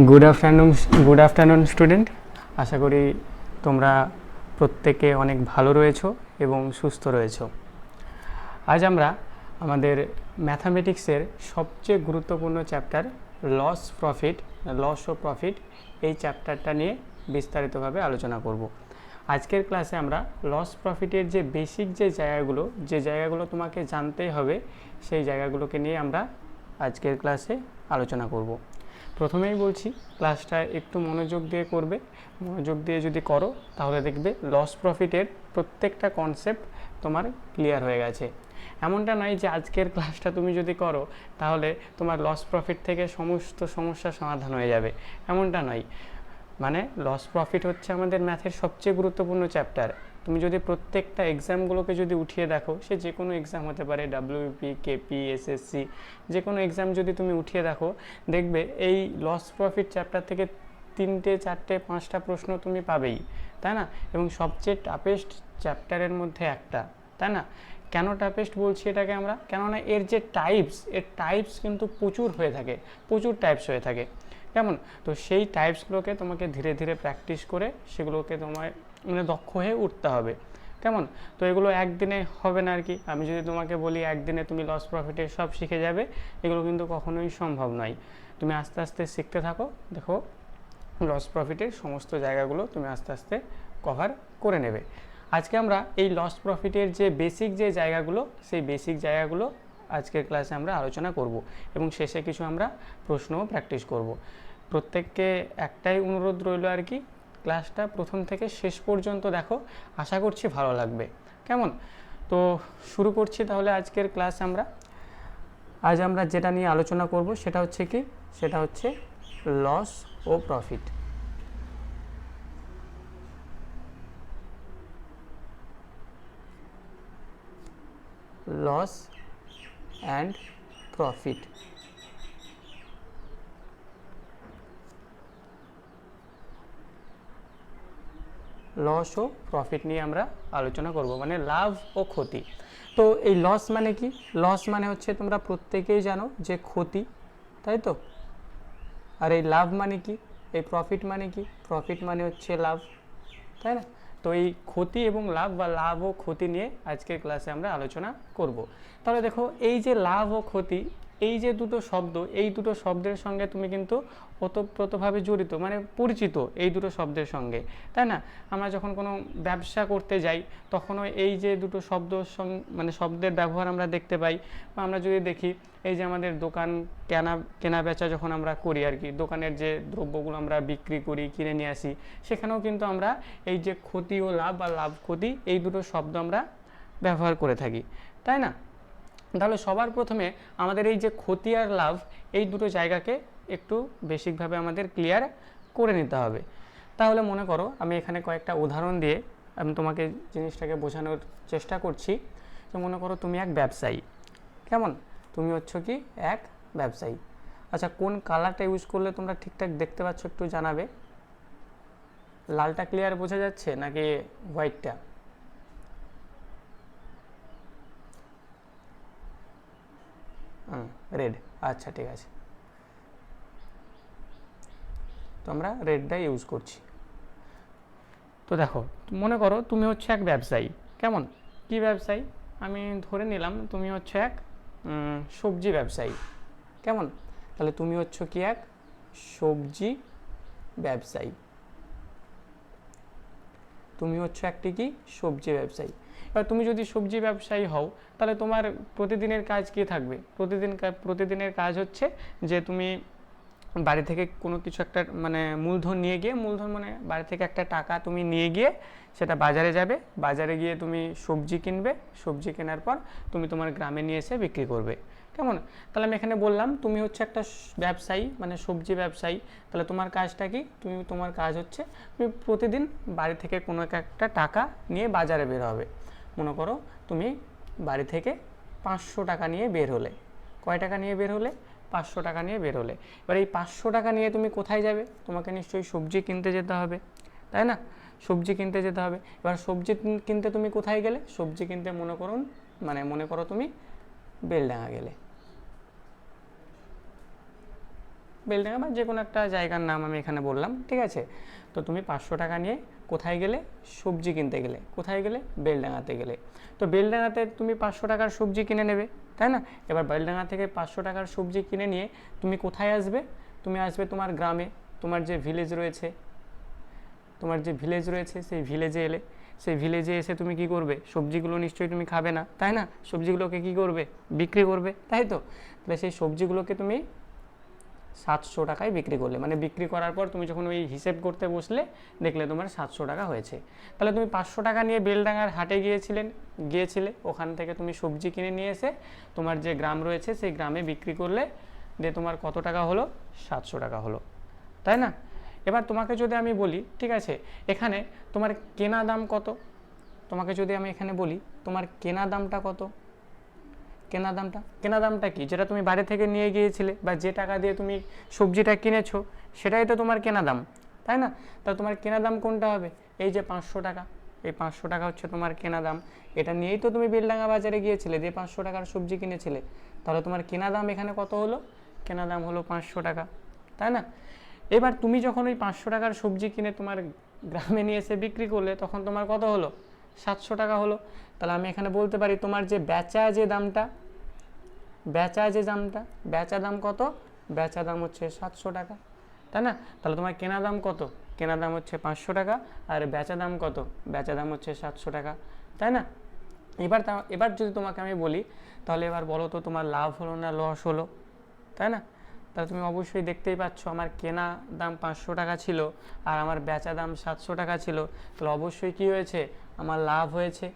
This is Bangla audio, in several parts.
Good afternoon student. আশা করি তোমরা প্রত্যেকে অনেক ভালো রয়েছো এবং সুস্থ রয়েছো। আজ আমরা আমাদের ম্যাথামেটিক্সের সবচেয়ে গুরুত্বপূর্ণ চ্যাপ্টার লস ও প্রফিট এই চ্যাপ্টারটা নিয়ে বিস্তারিতভাবে আলোচনা করব। আজকের ক্লাসে আমরা লস প্রফিটের যে বেসিক যে জায়গাগুলো তোমাকে জানতেই হবে, সেই জায়গাগুলোকে নিয়ে আমরা আজকের ক্লাসে আলোচনা করব। প্রথমেই বলছি, ক্লাসটা একটু মনোযোগ দিয়ে করবে। মনোযোগ দিয়ে যদি করো তাহলে দেখবে লস প্রফিটের প্রত্যেকটা কনসেপ্ট তোমার ক্লিয়ার হয়ে গেছে। এমনটা নয় যে আজকের ক্লাসটা তুমি যদি করো তাহলে তোমার লস প্রফিট থেকে সমস্ত সমস্যার সমাধান হয়ে যাবে, এমনটা নয়। মানে লস প্রফিট হচ্ছে আমাদের ম্যাথের সবচেয়ে গুরুত্বপূর্ণ চ্যাপ্টার। তুমি যদি প্রত্যেকটা এক্সামগুলোকে যদি উঠিয়ে দেখো, সে যে কোনো এক্সাম হতে পারে, ডাব্লিউপি, কেপি, এসএসসি, যে কোনো এক্সাম যদি তুমি উঠিয়ে দেখো, দেখবে এই লস প্রফিট চ্যাপ্টার থেকে 3টে 4টে 5টা প্রশ্ন তুমি পাবেই, তাই না? এবং সবচেয়ে টাফেস্ট চ্যাপ্টারের মধ্যে একটা, তাই না? কেন টাফেস্ট বলছি এটাকে আমরা? কেননা এর যে টাইপস কিন্তু প্রচুর টাইপস হয়ে থাকে। কেমন? তো সেই টাইপসগুলোকে তোমাকে ধীরে ধীরে প্র্যাকটিস করে সেগুলোকে তোমায় দক্ষ হয়ে উঠতে হবে। কেমন? তো এগুলো একদিনে হবে না আর কি। আমি যদি তোমাকে বলি একদিনে তুমি লস প্রফিটে সব শিখে যাবে, এগুলো কিন্তু কখনোই সম্ভব নয়। তুমি আস্তে আস্তে শিখতে থাকো, দেখো লস প্রফিটের সমস্ত জায়গাগুলো তুমি আস্তে আস্তে কভার করে নেবে। আজকে আমরা এই লস প্রফিটের যে বেসিক যে জায়গাগুলো, সেই বেসিক জায়গাগুলো আজকের ক্লাসে আমরা আলোচনা করব এবং শেষে কিছু আমরা প্রশ্নও প্র্যাকটিস করব। প্রত্যেককে একটাই অনুরোধ রইল আর কি, ক্লাসটা প্রথম থেকে শেষ পর্যন্ত দেখো, আশা করছি ভালো লাগবে। কেমন? তো শুরু করছি তাহলে আজকের ক্লাস। আজ আমরা যেটা নিয়ে আলোচনা করব সেটা হচ্ছে লস ও profit. Loss and profit. Loss ও প্রফিট নিয়ে আমরা আলোচনা করব, মানে লাভ ও ক্ষতি। তো এই লস মানে কি? লস মানে হচ্ছে তোমরা প্রত্যেকেই জানো যে ক্ষতি, তাই তো? আর এই লাভ মানে কি? এই প্রফিট মানে কি? প্রফিট মানে হচ্ছে লাভ, তাই না? তো এই ক্ষতি এবং লাভ বা লাভ ও ক্ষতি নিয়ে আজকের ক্লাসে আমরা আলোচনা করব। তাহলে দেখো, এই যে লাভ ও ক্ষতি, এই যে দুটো শব্দ, এই দুটো শব্দের সঙ্গে তুমি কিন্তু ওতপ্রোতভাবে জড়িত, মানে পরিচিত এই দুটো শব্দের সঙ্গে, তাই না? আমরা যখন কোনো ব্যবসা করতে যাই তখনও এই যে দুটো মানে শব্দের ব্যবহার আমরা দেখতে পাই। বা আমরা যদি দেখি, এই যে আমাদের দোকান কেনা বেচা যখন আমরা করি আর কি, দোকানের যে দ্রব্যগুলো আমরা বিক্রি করি, কিনে নিয়ে আসি, সেখানেও কিন্তু আমরা এই যে ক্ষতি ও লাভ বা লাভ ক্ষতি, এই দুটো শব্দ আমরা ব্যবহার করে থাকি, তাই না? তাহলে সবার প্রথমে আমাদের এই যে ক্ষতি আর লাভ, এই দুটো জায়গাকে একটু বেসিকভাবে আমাদের ক্লিয়ার করে নিতে হবে। তাহলে মনে করো, আমি এখানে কয়েকটা উদাহরণ দিয়ে আমি তোমাকে জিনিসটাকে বোঝানোর চেষ্টা করছি। যে মনে করো তুমি এক ব্যবসায়ী। কেমন? তুমি হচ্ছে কি এক ব্যবসায়ী। আচ্ছা, কোন কালারটা ইউজ করলে তোমরা ঠিকঠাক দেখতে পাচ্ছ একটু জানাবে। লালটা ক্লিয়ার বোঝা যাচ্ছে নাকি হোয়াইটটা? রেড। আচ্ছা, ঠিক আছে, তো আমরা রেডটা ইউজ করছি। তো দেখো, মনে করো তুমি হচ্ছে এক ব্যবসায়ী। কেমন? কি ব্যবসায়ী? আমি ধরে নিলাম তুমি হচ্ছে এক সবজি ব্যবসায়ী। কেমন? তাহলে তুমি হচ্ছে কি এক সবজি ব্যবসায়ী। তুমি হচ্ছে একটি কি সবজি ব্যবসায়ী। এবার তুমি যদি সবজি ব্যবসায়ী হও, তাহলে তোমার প্রতিদিনের কাজ কি থাকবে? প্রতিদিনের কাজ হচ্ছে যে তুমি বাড়ি থেকে কোনো কিছু একটা মানে মূলধন মানে বাড়ি থেকে একটা টাকা তুমি নিয়ে গিয়ে সেটা বাজারে যাবে, বাজারে গিয়ে তুমি সবজি কিনবে, সবজি কেনার পর তুমি তোমার গ্রামে নিয়ে এসে বিক্রি করবে। কেমন? তাহলে আমি এখানে বললাম তুমি হচ্ছে একটা ব্যবসায়ী, মানে সবজি ব্যবসায়ী। তাহলে তোমার কাজটা কি? তোমার কাজ হচ্ছে তুমি প্রতিদিন বাড়ি থেকে কোনো একটা টাকা নিয়ে বাজারে বের হবে। মনে করো তুমি বাড়ি থেকে 500 টাকা নিয়ে বের হলে। কয় টাকা নিয়ে বের হলে? 500 টাকা নিয়ে বের হলে। এবার এই 500 টাকা নিয়ে তুমি কোথায় যাবে? তোমাকে নিশ্চয়ই সবজি কিনতে যেতে হবে, তাই না? সবজি কিনতে যেতে হবে। এবার সবজি কিনতে তুমি কোথায় গেলে? সবজি কিনতে মনে করো তুমি বেলডাঙা গেলে। বেলডাঙ্গা বা যে কোনো একটা জায়গার নাম আমি এখানে বললাম, ঠিক আছে। তো তুমি 500 টাকা নিয়ে কোথায় গেলে? সবজি কিনতে গেলে। কোথায় গেলে? বেলডাঙ্গাতে গেলে। তো বেলডাঙ্গাতে তুমি 500 টাকার সবজি কিনে নেবে, তাই না? এবার বেলডাঙ্গা থেকে 500 টাকার সবজি কিনে নিয়ে তুমি কোথায় আসবে? তুমি আসবে তোমার গ্রামে, তোমার যে ভিলেজ রয়েছে, সেই ভিলেজে এলে, সেই ভিলেজে এসে তুমি কি করবে? সবজিগুলো নিশ্চয়ই তুমি খাবে না, তাই না? সবজিগুলোকে কি করবে? বিক্রি করবে, তাই তো? তাহলে সেই সবজিগুলোকে তুমি 700 টাকায় বিক্রি করলে, মানে বিক্রি করার পর তুমি যখন ওই হিসেব করতে বসলে দেখলে তোমার 700 টাকা হয়েছে। তাহলে তুমি 500 টাকা নিয়ে বেলডাঙ্গার হাটে গিয়েছিলে, ওখান থেকে তুমি সবজি কিনে নিয়ে এসে তোমার যে গ্রাম রয়েছে সেই গ্রামে বিক্রি করলে, দিয়ে তোমার কত টাকা হলো? 700 টাকা হলো, তাই না? এবার তোমাকে যদি আমি বলি, ঠিক আছে, এখানে তোমার কেনা দাম কত? তোমাকে যদি আমি এখানে বলি তোমার কেনা দামটা কত? কেনা দামটা কি? যেটা তুমি বাড়ি থেকে নিয়ে গিয়েছিলে বা যে টাকা দিয়ে তুমি সবজিটা কিনেছো সেটাই তো তোমার কেনা দাম, তাই না? তাহলে তোমার কেনা দাম কোনটা হবে? এই যে 500 টাকা, এই 500 টাকা হচ্ছে তোমার কেনা দাম। এটা নিয়েই তো তুমি বেলডাঙ্গা বাজারে গিয়েছিলে, যে 500 টাকার সবজি কিনেছিলে। তাহলে তোমার কেনা দাম এখানে কত হলো? কেনা দাম হলো 500 টাকা, তাই না? এবার তুমি যখন ওই 500 টাকার সবজি কিনে তোমার গ্রামে নিয়ে এসে বিক্রি করলে তখন তোমার কত হলো? 700 টাকা হলো। তাহলে আমি এখানে বলতে পারি তোমার যে বেচা দাম কত? বেচা দাম হচ্ছে 700 টাকা, তাই না? তাহলে তোমার কেনা দাম কত? কেনা দাম হচ্ছে 500 টাকা, আর বেচা দাম কত? বেচা দাম হচ্ছে 700 টাকা, তাই না? এবার যদি তোমাকে আমি বলি তাহলে এবার বলো তো তোমার লাভ হলো না লস হলো, তাই না? তাহলে তুমি অবশ্যই দেখতেই পাচ্ছ আমার কেনা দাম 500 টাকা ছিল আর আমার বেচা দাম 700 টাকা ছিল। তাহলে অবশ্যই কি হয়েছে? আমার লাভ হয়েছে।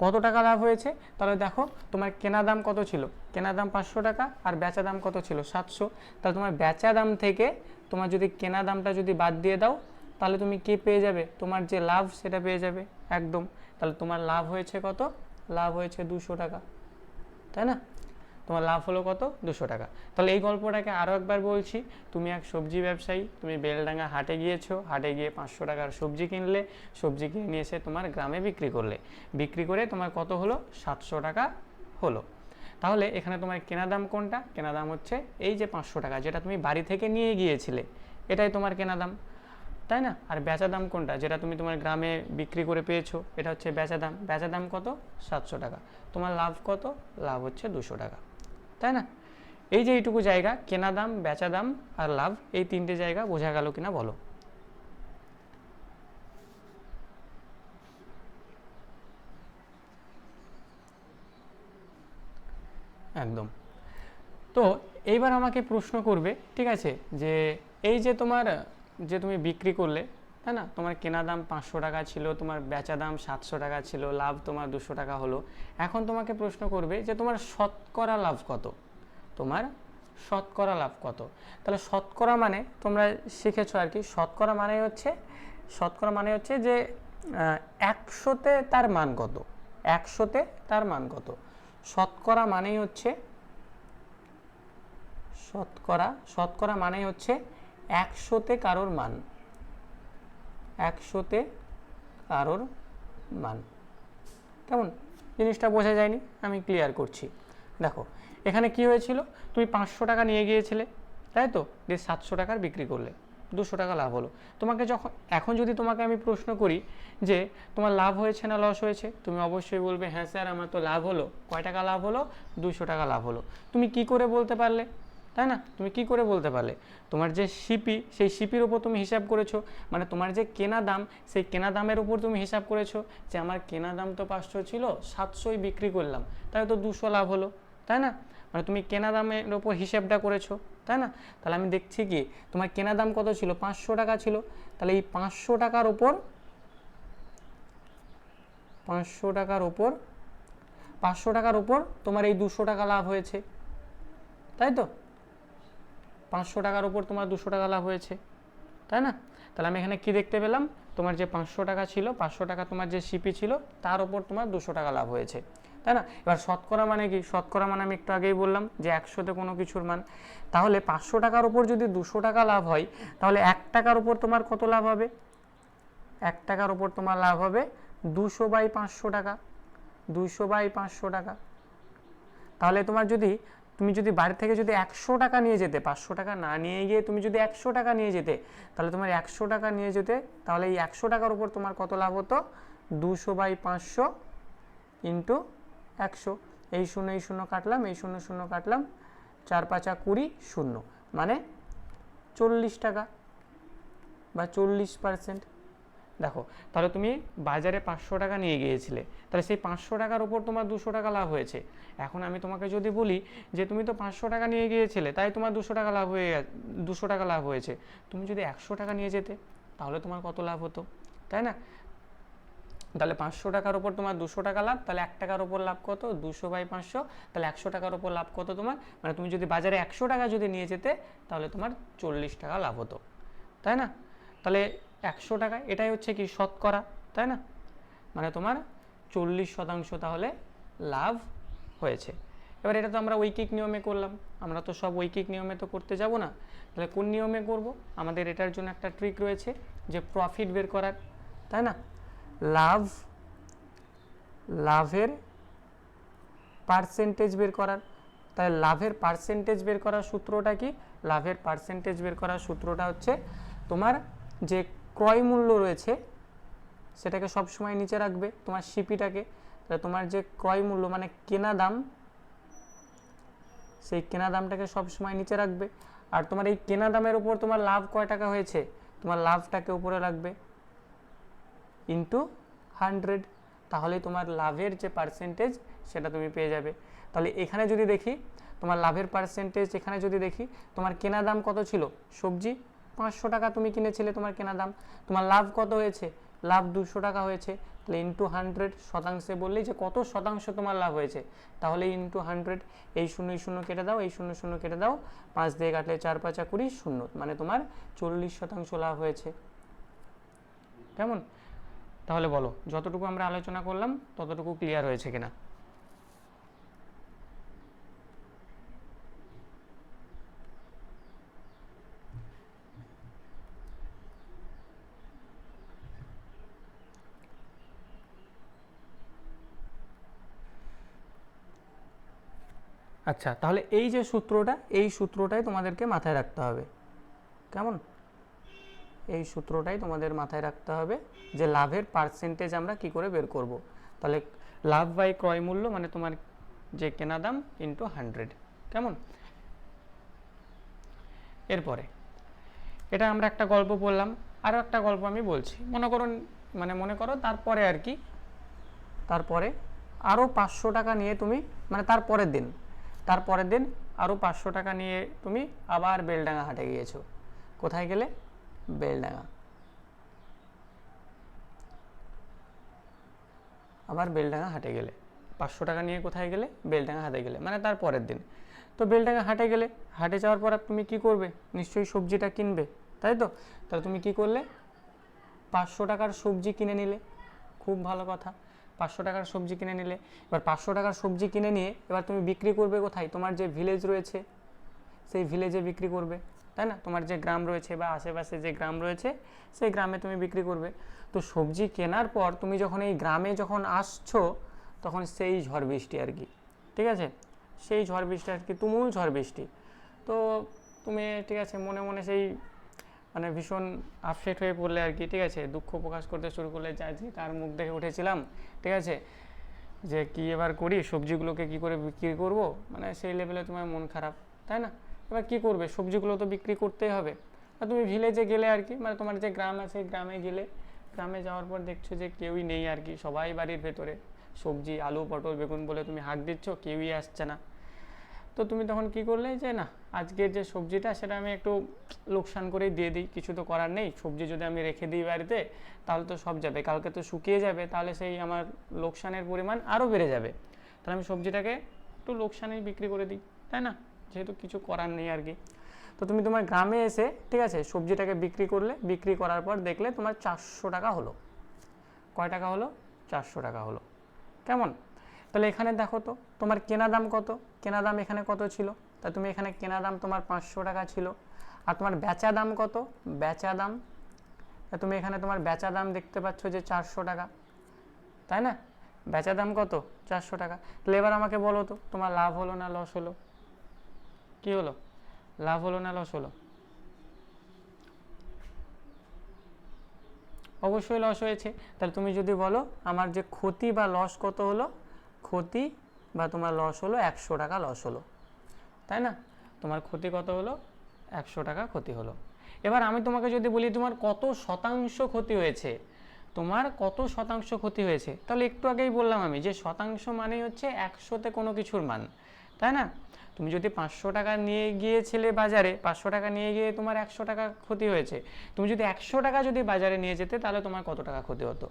কত টাকা লাভ হয়েছে? তাহলে দেখো তোমার কেনা দাম কত ছিল? কেনা দাম 500 টাকা আর বেচা দাম কত ছিল? 700। তাহলে তোমার বেচা দাম থেকে তোমার যদি কেনা দামটা যদি বাদ দিয়ে দাও তাহলে তুমি কি পেয়ে যাবে? তোমার যে লাভ সেটা পেয়ে যাবে একদম। তাহলে তোমার লাভ হয়েছে কত? লাভ হয়েছে 200 টাকা, তাই না? তোমার লাভ হলো কত? 200 টাকা। তাহলে এই গল্পটাকে আরও একবার বলছি। তুমি এক সবজি ব্যবসায়ী, তুমি বেলডাঙ্গা হাটে গিয়েছো, হাটে গিয়ে 500 টাকার সবজি কিনলে, সবজি কিনে নিয়ে এসে তোমার গ্রামে বিক্রি করলে, বিক্রি করে তোমার কত হলো? 700 টাকা হলো। তাহলে এখানে তোমার কেনা দাম কোনটা? কেনা দাম হচ্ছে এই যে 500 টাকা, যেটা তুমি বাড়ি থেকে নিয়ে গিয়েছিলে, এটাই তোমার কেনা দাম, তাই না? আর বেচা দাম কোনটা? যেটা তুমি তোমার গ্রামে বিক্রি করে পেয়েছো, এটা হচ্ছে বেচা দাম। বেচা দাম কত? 700 টাকা। তোমার লাভ কত? লাভ হচ্ছে 200 টাকা, তাই না? এই যে এইটুকু জায়গা, কেনা দাম, বেচা দাম আর লাভ, এই তিনটে জায়গা বোঝা গেল কিনা বলো? একদম। তো এইবার আমাকে প্রশ্ন করবে, ঠিক আছে, যে এই যে তোমার যে তুমি বিক্রি করলে, তাই না, তোমার কেনা দাম 500 টাকা ছিল, তোমার বেচা দাম 700 টাকা ছিল, লাভ তোমার 200 টাকা হলো। এখন তোমাকে প্রশ্ন করবে যে তোমার শতকরা লাভ কত? তোমার শতকরা লাভ কত? তাহলে শতকরা মানে তোমরা শিখেছো আর কি, শতকরা মানে হচ্ছে যে 100তে তার মান কত? 100তে তার মান কত? শতকরা মানেই হচ্ছে শতকরা মানেই হচ্ছে 100তে কারোর মান, 100তে কারোর মান। কেমন? জিনিসটা বোঝা যায়নি? আমি ক্লিয়ার করছি। দেখো এখানে কি হয়েছিল, তুমি 500 টাকা নিয়ে গিয়েছিলে, তাই তো, দিয়ে 700 টাকার বিক্রি করলে, 200 টাকা লাভ হলো। তোমাকে এখন যদি তোমাকে আমি প্রশ্ন করি যে তোমার লাভ হয়েছে না লস হয়েছে, তুমি অবশ্যই বলবে হ্যাঁ স্যার আমার তো লাভ হলো। কয় টাকা লাভ হলো? 200 টাকা লাভ হলো। তুমি কি করে বলতে পারলে, তাই না? তুমি কি করে বলতে পারলে? তোমার যে সিপি, সেই সিপির উপর তুমি হিসাব করেছো, মানে তোমার যে কেনা দাম, সেই কেনা দামের উপর তুমি হিসাব করেছো যে আমার কেনা দাম তো 500 ছিল, 700ই বিক্রি করলাম, তাহলে তো 200 লাভ হলো, তাই না? মানে তুমি কেনা দামের উপর হিসাবটা করেছো, তাই না? তাহলে আমি দেখছি কি তোমার কেনা দাম কত ছিল? 500 টাকা ছিল। তাহলে এই 500 টাকার উপর 500 টাকার উপর তোমার এই 200 টাকা লাভ হয়েছে, তাই তো? 500 টাকার উপর তোমার 200 টাকা লাভ হয়েছে, তাই না? তাহলে আমি এখানে কি দেখতে পেলাম? তোমার যে 500 টাকা ছিল, 500 টাকা তোমার যে সিপি ছিল, তার উপর তোমার 200 টাকা লাভ হয়েছে, তাই না? এবার শতকরা মানে কি? শতকরা মানে আমি একটু আগেই বললাম যে 100তে কোনো কিছুর মান। তাহলে 500 টাকার উপর যদি 200 টাকা লাভ হয়, তাহলে 1 টাকার উপর তোমার কত লাভ হবে? 1 টাকার উপর তোমার লাভ হবে 200/500 টাকা, 200/500 টাকা। তাহলে তোমার যদি তুমি যদি বাড়ি থেকে যদি 100 টাকা নিয়ে যেতে, 500 টাকা না নিয়ে গিয়ে তুমি যদি 100 টাকা নিয়ে যেতে, তাহলে তোমার 100 টাকা নিয়ে যেতে, তাহলে এই 100 টাকার উপর তোমার কত লাভ হতো? 200/500 ইন্টু 100। এই শূন্য কাটলাম, এই শূন্য কাটলাম, 4 5 20, 0 মানে 40 টাকা বা 40%। দেখো, তাহলে তুমি বাজারে 500 টাকা নিয়ে গিয়েছিলে, তাহলে সেই 500 টাকার উপর তোমার 200 টাকা লাভ হয়েছে। এখন আমি তোমাকে যদি বলি যে তুমি তো 500 টাকা নিয়ে গিয়েছিলে, তাই তোমার 200 টাকা লাভ 200 টাকা লাভ হয়েছে। তুমি যদি 100 টাকা নিয়ে যেতে, তাহলে তোমার কত লাভ হতো, তাই না? তাহলে 500 টাকার উপর তোমার 200 টাকা লাভ, তাহলে 1 টাকার উপর লাভ কত? 200/500, তাহলে 100 টাকার উপর লাভ কত তোমার? মানে তুমি যদি বাজারে 100 টাকা যদি নিয়ে যেতে, তাহলে তোমার 40 টাকা লাভ হতো, তাই না? তাহলে 100 টাকা, এটাই হচ্ছে কি শতকরা, তাই না? মানে তোমার 40% তাহলে লাভ হয়েছে। এবার এটা তো আমরা ঐকিক নিয়মে করলাম, আমরা তো সব ঐকিক নিয়মে তো করতে যাব না, তাহলে কোন নিয়মে করব? আমাদের এটার জন্য একটা ট্রিক রয়েছে, যে প্রফিট বের করার, তাই না? লাভের পার্সেন্টেজ বের করার। তাহলে লাভের পার্সেন্টেজ বের করার সূত্রটা কি? লাভের পার্সেন্টেজ বের করার সূত্রটা হচ্ছে, তোমার যে ক্রয় মূল্য রয়েছে সেটাকে সবসময় নিচে রাখবে, তোমার সিপিটাকে। তাহলে তোমার যে ক্রয় মূল্য মানে কেনা দাম, সেই কেনা দামটাকে সবসময় নিচে রাখবে। আর তোমার এই কেনা দামের উপর তোমার লাভ কয় টাকা হয়েছে, তোমার লাভটাকে উপরে রাখবে ইন্টু 100, তাহলে তোমার লাভের যে পার্সেন্টেজ সেটা তুমি পেয়ে যাবে। তাহলে এখানে যদি দেখি তোমার লাভের পার্সেন্টেজ, এখানে যদি দেখি তোমার কেনা দাম কত ছিল, সবজি 500 টাকা তুমি কিনেছিলে, তোমার কেনা দাম, তোমার লাভ কত হয়েছে, লাভ 200 টাকা হয়েছে, তাহলে ইন্টু 100 শতাংশে বললেই যে কত শতাংশ তোমার লাভ হয়েছে, তাহলে ইন্টু 100। এই শূন্য কেটে দাও, এই শূন্য কেটে দাও, 5 দিয়ে কাটলে 4 5 20, 0 মানে তোমার 40% লাভ হয়েছে। কেমন? তাহলে বলো, যতটুকু আমরা আলোচনা করলাম ততটুকু ক্লিয়ার হয়েছে কিনা? আচ্ছা, তাহলে এই যে সূত্রটা, এই সূত্রটাই তোমাদেরকে মাথায় রাখতে হবে। কেমন? এই সূত্রটাই তোমাদের মাথায় রাখতে হবে, যে লাভের পার্সেন্টেজ আমরা কি করে বের করব। তাহলে লাভ বাই ক্রয় মূল্য মানে তোমার যে কেনা দাম ইন্টু 100। কেমন? এরপরে এটা আমরা একটা গল্প বললাম, আরও একটা গল্প আমি বলছি, মনে করো তারপরে আর কি, তারপরে আরও 500 টাকা নিয়ে তুমি, মানে তারপরের দিন আরও 500 টাকা নিয়ে তুমি আবার বেলডাঙ্গা হাটে গিয়েছো। কোথায় গেলে? বেলডাঙ্গা। আবার বেলডাঙ্গা হাটে গেলে, 500 টাকা নিয়ে কোথায় গেলে? বেলডাঙ্গা হাটে গেলে, মানে তার পরের দিন। তো বেলডাঙ্গা হাটে গেলে, হাটে যাওয়ার পর তুমি কি করবে? নিশ্চয়ই সবজিটা কিনবে, তাই তো? তাহলে তুমি কি করলে? 500 টাকার সবজি কিনে নিলে। খুব ভালো কথা, 500 টাকার সবজি কিনে নিলে। এবার 500 টাকার সবজি কিনে নিয়ে এবার তুমি বিক্রি করবে কোথায়? তোমার যে ভিলেজ রয়েছে সেই ভিলেজে বিক্রি করবে, তাই না? তোমার যে গ্রাম রয়েছে বা আশেপাশে যে গ্রাম রয়েছে সেই গ্রামে তুমি বিক্রি করবে। তো সবজি কেনার পর তুমি যখন এই গ্রামে যখন আসছো, তখন সেই ঝড় বৃষ্টি আর কি, ঠিক আছে? সেই ঝড় বৃষ্টি আর কি, তুমুল ঝড় বৃষ্টি। তো তুমি ঠিক আছে মনে মনে সেই মানে ভীষণ আপসেট হয়ে পড়লে আর কি, ঠিক আছে? দুঃখ প্রকাশ করতে শুরু করলে, যে আজকে কার মুখ দেখে উঠেছিলাম, ঠিক আছে, যে কি এবার করি, সবজিগুলোকে কি করে বিক্রি করব, মানে সেই লেভেলে তোমার মন খারাপ, তাই না? এবার কি করবে? সবজিগুলো তো বিক্রি করতেই হবে। আর তুমি ভিলেজে গেলে আর কি, মানে তোমার যে গ্রাম আছে গ্রামে গেলে, গ্রামে যাওয়ার পর দেখছো যে কেউই নেই আর কি, সবাই বাড়ির ভেতরে সবজি আলু পটল বেগুন বলে তুমি হাঁক দিচ্ছ, কেউই আসছে না। তো তুমি তখন কি করলে, যে না, আজকের যে সবজিটা সেটা আমি একটু লোকসান করেই দিয়ে দিই, কিছু তো করার নেই, সবজি যদি আমি রেখে দিই বাড়িতে তাহলে তো সব যাবে, কালকে তো শুকিয়ে যাবে, তাহলে সেই আমার লোকসানের পরিমাণ আরও বেড়ে যাবে। তাহলে আমি সবজিটাকে একটু লোকসানেই বিক্রি করে দিই, তাই না? যেহেতু কিছু করার নেই আর কি। তো তুমি তোমার গ্রামে এসে, ঠিক আছে, সবজিটাকে বিক্রি করলে, বিক্রি করার পর দেখলে তোমার 400 টাকা হলো। কয় টাকা হলো? 400 টাকা হলো। কেমন? তাহলে এখানে দেখো তো তোমার কেনা দাম কত, কেনা দাম এখানে কত ছিল? তা তুমি এখানে কেনা দাম তোমার 500 টাকা ছিল, আর তোমার বেচা দাম কত? বেচা দাম, তুমি এখানে তোমার বেচা দাম দেখতে পাচ্ছ যে 400 টাকা, তাই না? বেচা দাম কত? 400 টাকা। তাহলে এবার আমাকে বলো তো তোমার লাভ হলো না লস হলো? কি হলো, লাভ হলো না লস হলো? অবশ্যই লস হয়েছে। তাহলে তুমি যদি বলো আমার যে ক্ষতি বা লস কত হলো, ক্ষতি বা তোমার লস হলো 100 টাকা লস হলো, তাই না? তোমার ক্ষতি কত হলো, 100 টাকা ক্ষতি হলো। এবার আমি তোমাকে যদি বলি তোমার কত শতাংশ ক্ষতি হয়েছে, তোমার কত শতাংশ ক্ষতি হয়েছে, তাহলে একটু আগেই বললাম আমি যে শতাংশ মানেই হচ্ছে 100তে কোনো কিছুর মান, তাই না? তুমি যদি 500 টাকা নিয়ে গিয়েছিলে বাজারে, 500 টাকা নিয়ে গিয়ে তোমার 100 টাকা ক্ষতি হয়েছে, তুমি যদি 100 টাকা যদি বাজারে নিয়ে যেতে তাহলে তোমার কত টাকা ক্ষতি হতো?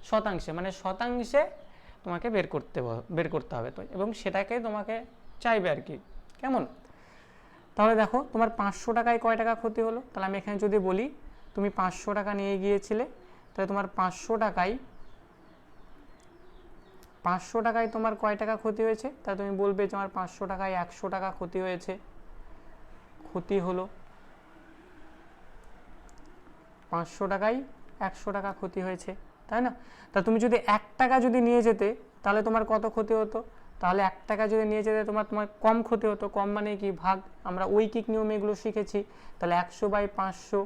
শতাংশে, মানে শতাংশে তোমাকে বের করতে হবে তো, এবং সেটাকে তোমাকে চাইবে আর কি, কেমন? তাহলে দেখো তোমার 500 টাকায় কয় টাকা ক্ষতি হলো, তাহলে আমি এখানে যদি বলি তুমি 500 টাকা নিয়ে গিয়েছিলে, তাহলে তোমার 500 টাকায় তোমার কয় টাকা ক্ষতি হয়েছে, তাহলে তুমি বলবে যে আমার 500 টাকায় 100 টাকা ক্ষতি হয়েছে, ক্ষতি হলো 500 টাকায় 100 টাকা ক্ষতি হয়েছে, তাই না? তা তুমি যদি 1 টাকা যদি নিয়ে যেতে তাহলে তোমার কত ক্ষতি হতো? তাহলে 1 টাকা যদি নিয়ে যেতে তোমার কম ক্ষতি হতো। কম মানে কি, ভাগ, আমরা ঐকিক নিয়মে এগুলো শিখেছি। তাহলে 100/500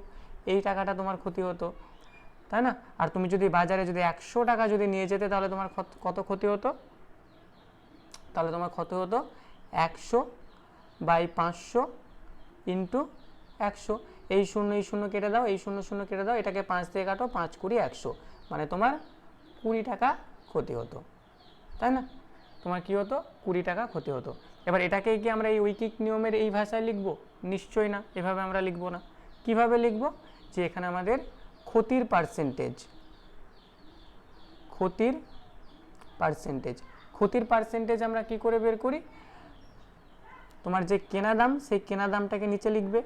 এই টাকাটা তোমার ক্ষতি হতো, তাই না? আর তুমি যদি বাজারে যদি 100 টাকা যদি নিয়ে যেতে তাহলে তোমার কত ক্ষতি হতো? তাহলে তোমার ক্ষতি হতো 100/500 ইন্টু 100। এই শূন্য কেটে দাও, এই শূন্য কেটে দাও, এটাকে 5 দিয়ে কাটো, 5 × 100, মানে তোমার 20 টাকা ক্ষতি হতো, তাই না? তোমার কি হতো? 20 টাকা ক্ষতি হতো। এবার এটাকে কি আমরা এই ঐকিক নিয়মের এই ভাষায় লিখব? নিশ্চয়ই না, এভাবে আমরা লিখব না। কিভাবে লিখব? যে এখানে আমাদের ক্ষতির পার্সেন্টেজ আমরা কি করে বের করি? তোমার যে কেনা দাম, সেই কেনা দামটাকে নিচে লিখবে,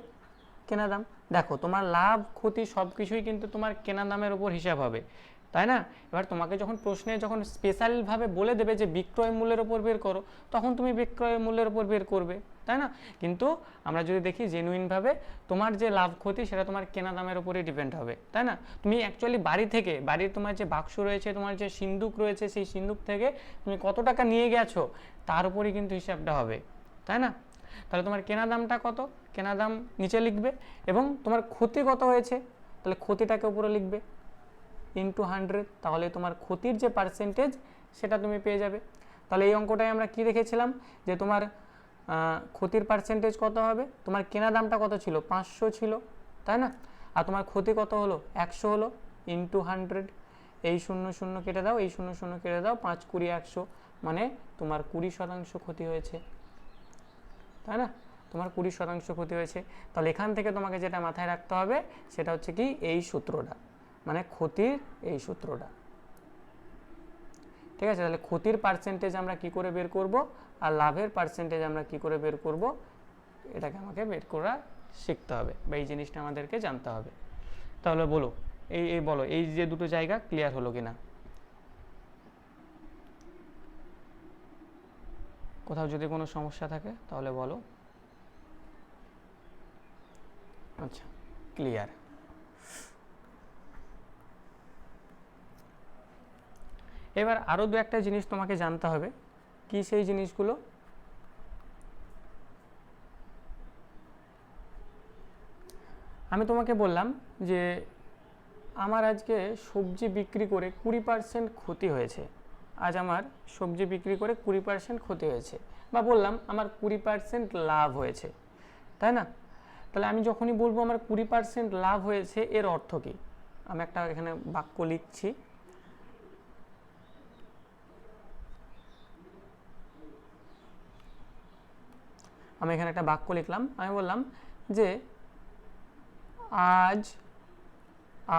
কেনা দাম। দেখো তোমার লাভ ক্ষতি সব কিছুই কিন্তু তোমার কেনা দামের উপর হিসাব হবে, তাই না? এবার তোমাকে যখন প্রশ্নে যখন স্পেশালভাবে বলে দেবে যে বিক্রয় মূল্যের উপর বের করো, তখন তুমি বিক্রয় মূল্যের উপর বের করবে, তাই না? কিন্তু আমরা যদি দেখি জেনুইনভাবে তোমার যে লাভ ক্ষতি সেটা তোমার কেনা দামের উপরেই ডিপেন্ড হবে, তাই না? তুমি অ্যাকচুয়ালি বাড়ির তোমার যে বাক্স রয়েছে, তোমার যে সিন্দুক রয়েছে, সেই সিন্দুক থেকে তুমি কত টাকা নিয়ে গেছো তার উপরই কিন্তু হিসাবটা হবে, তাই না? তাহলে তোমার কেনা দামটা কত, কেনা দাম নিচে লিখবে, এবং তোমার ক্ষতি কত হয়েছে তাহলে ক্ষতিটাকে উপরে লিখবে ইন্টু 100, তাহলে তোমার ক্ষতির যে পার্সেন্টেজ সেটা তুমি পেয়ে যাবে। তাহলে এই অঙ্কটাই আমরা কি দেখেছিলাম যে তোমার ক্ষতির পার্সেন্টেজ কত হবে, তোমার কেনা দামটা কত ছিল, 500 ছিল, তাই না? আর তোমার ক্ষতি কত হলো, 100 হলো, ইন্টু 100। এই শূন্য কেটে দাও, এই শূন্য কেটে দাও, 5 × 100, মানে তোমার 20% ক্ষতি হয়েছে, তাই না? তোমার 20% ক্ষতি হয়েছে। তাহলে এখান থেকে তোমাকে যেটা মাথায় রাখতে হবে সেটা হচ্ছে কি, এই সূত্রটা, মানে ক্ষতির এই সূত্রটা, ঠিক আছে? তাহলে ক্ষতির পার্সেন্টেজ আমরা কি করে বের করব, আর লাভের পার্সেন্টেজ আমরা কি করে বের করব, এটাকে আমাকে বের করা শিখতে হবে, বা এই জিনিসটা আমাদেরকে জানতে হবে। তাহলে বলো, বলো এই যে দুটো জায়গা ক্লিয়ার হলো কিনা, কোথাও যদি কোনো সমস্যা থাকে তাহলে বলো। আচ্ছা, ক্লিয়ার। এবার আরও দু একটা জিনিস তোমাকে জানতে হবে। কি সেই জিনিসগুলো? আমি তোমাকে বললাম যে আমার আজকে সবজি বিক্রি করে 20% ক্ষতি হয়েছে, আজ আমার সবজি বিক্রি করে 20% ক্ষতি হয়েছে, বা বললাম আমার 20% লাভ হয়েছে, তাই না? তাহলে আমি যখনই বলবো আমার 20% লাভ হয়েছে, এর অর্থ কী? আমি একটা এখানে বাক্য লিখছি। আমি এখানে একটা বাক্য লিখলাম, আমি বললাম যে আজ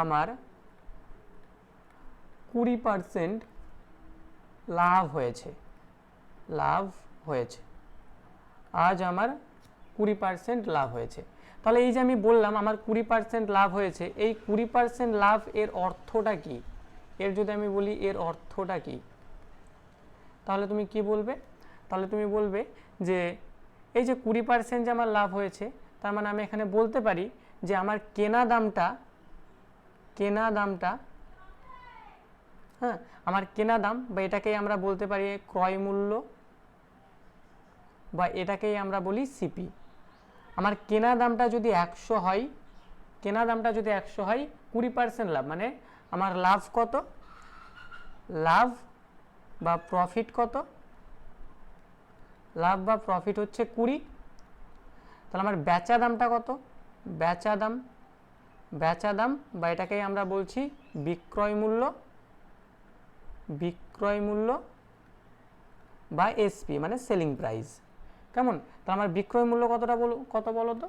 আমার 20% লাভ হয়েছে, আজ আমার 20% লাভ হয়েছে। তাহলে এই যে আমি বললাম আমার 20% লাভ হয়েছে, এই 20% লাভ এর অর্থটা কি? এর যদি আমি বলি এর অর্থটা কি, তাহলে তুমি কি বলবে? তাহলে তুমি বলবে যে এই যে 20% যে আমার লাভ হয়েছে, তার মানে আমি এখানে বলতে পারি যে আমার কেনা দামটা, হ্যাঁ, আমার কেনা দাম, বা এটাকেই আমরা বলতে পারি ক্রয় মূল্য, বা এটাকেই আমরা বলি সিপি, আমার কেনা দামটা যদি 100 হয়, কেনা দামটা যদি 100 হয়, 20% লাভ, মানে আমার লাভ কত, লাভ বা প্রফিট কত, লাভ বা প্রফিট হচ্ছে 20। তাহলে আমার বেচা দামটা কত, বেচা দাম, বেচা দাম বা এটাকেই আমরা বলছি বিক্রয় মূল্য, বিক্রয় মূল্য বা এসপি মানে সেলিং প্রাইস। কেমন? তাহলে আমার বিক্রয় মূল্য কতটা কত বলো তো,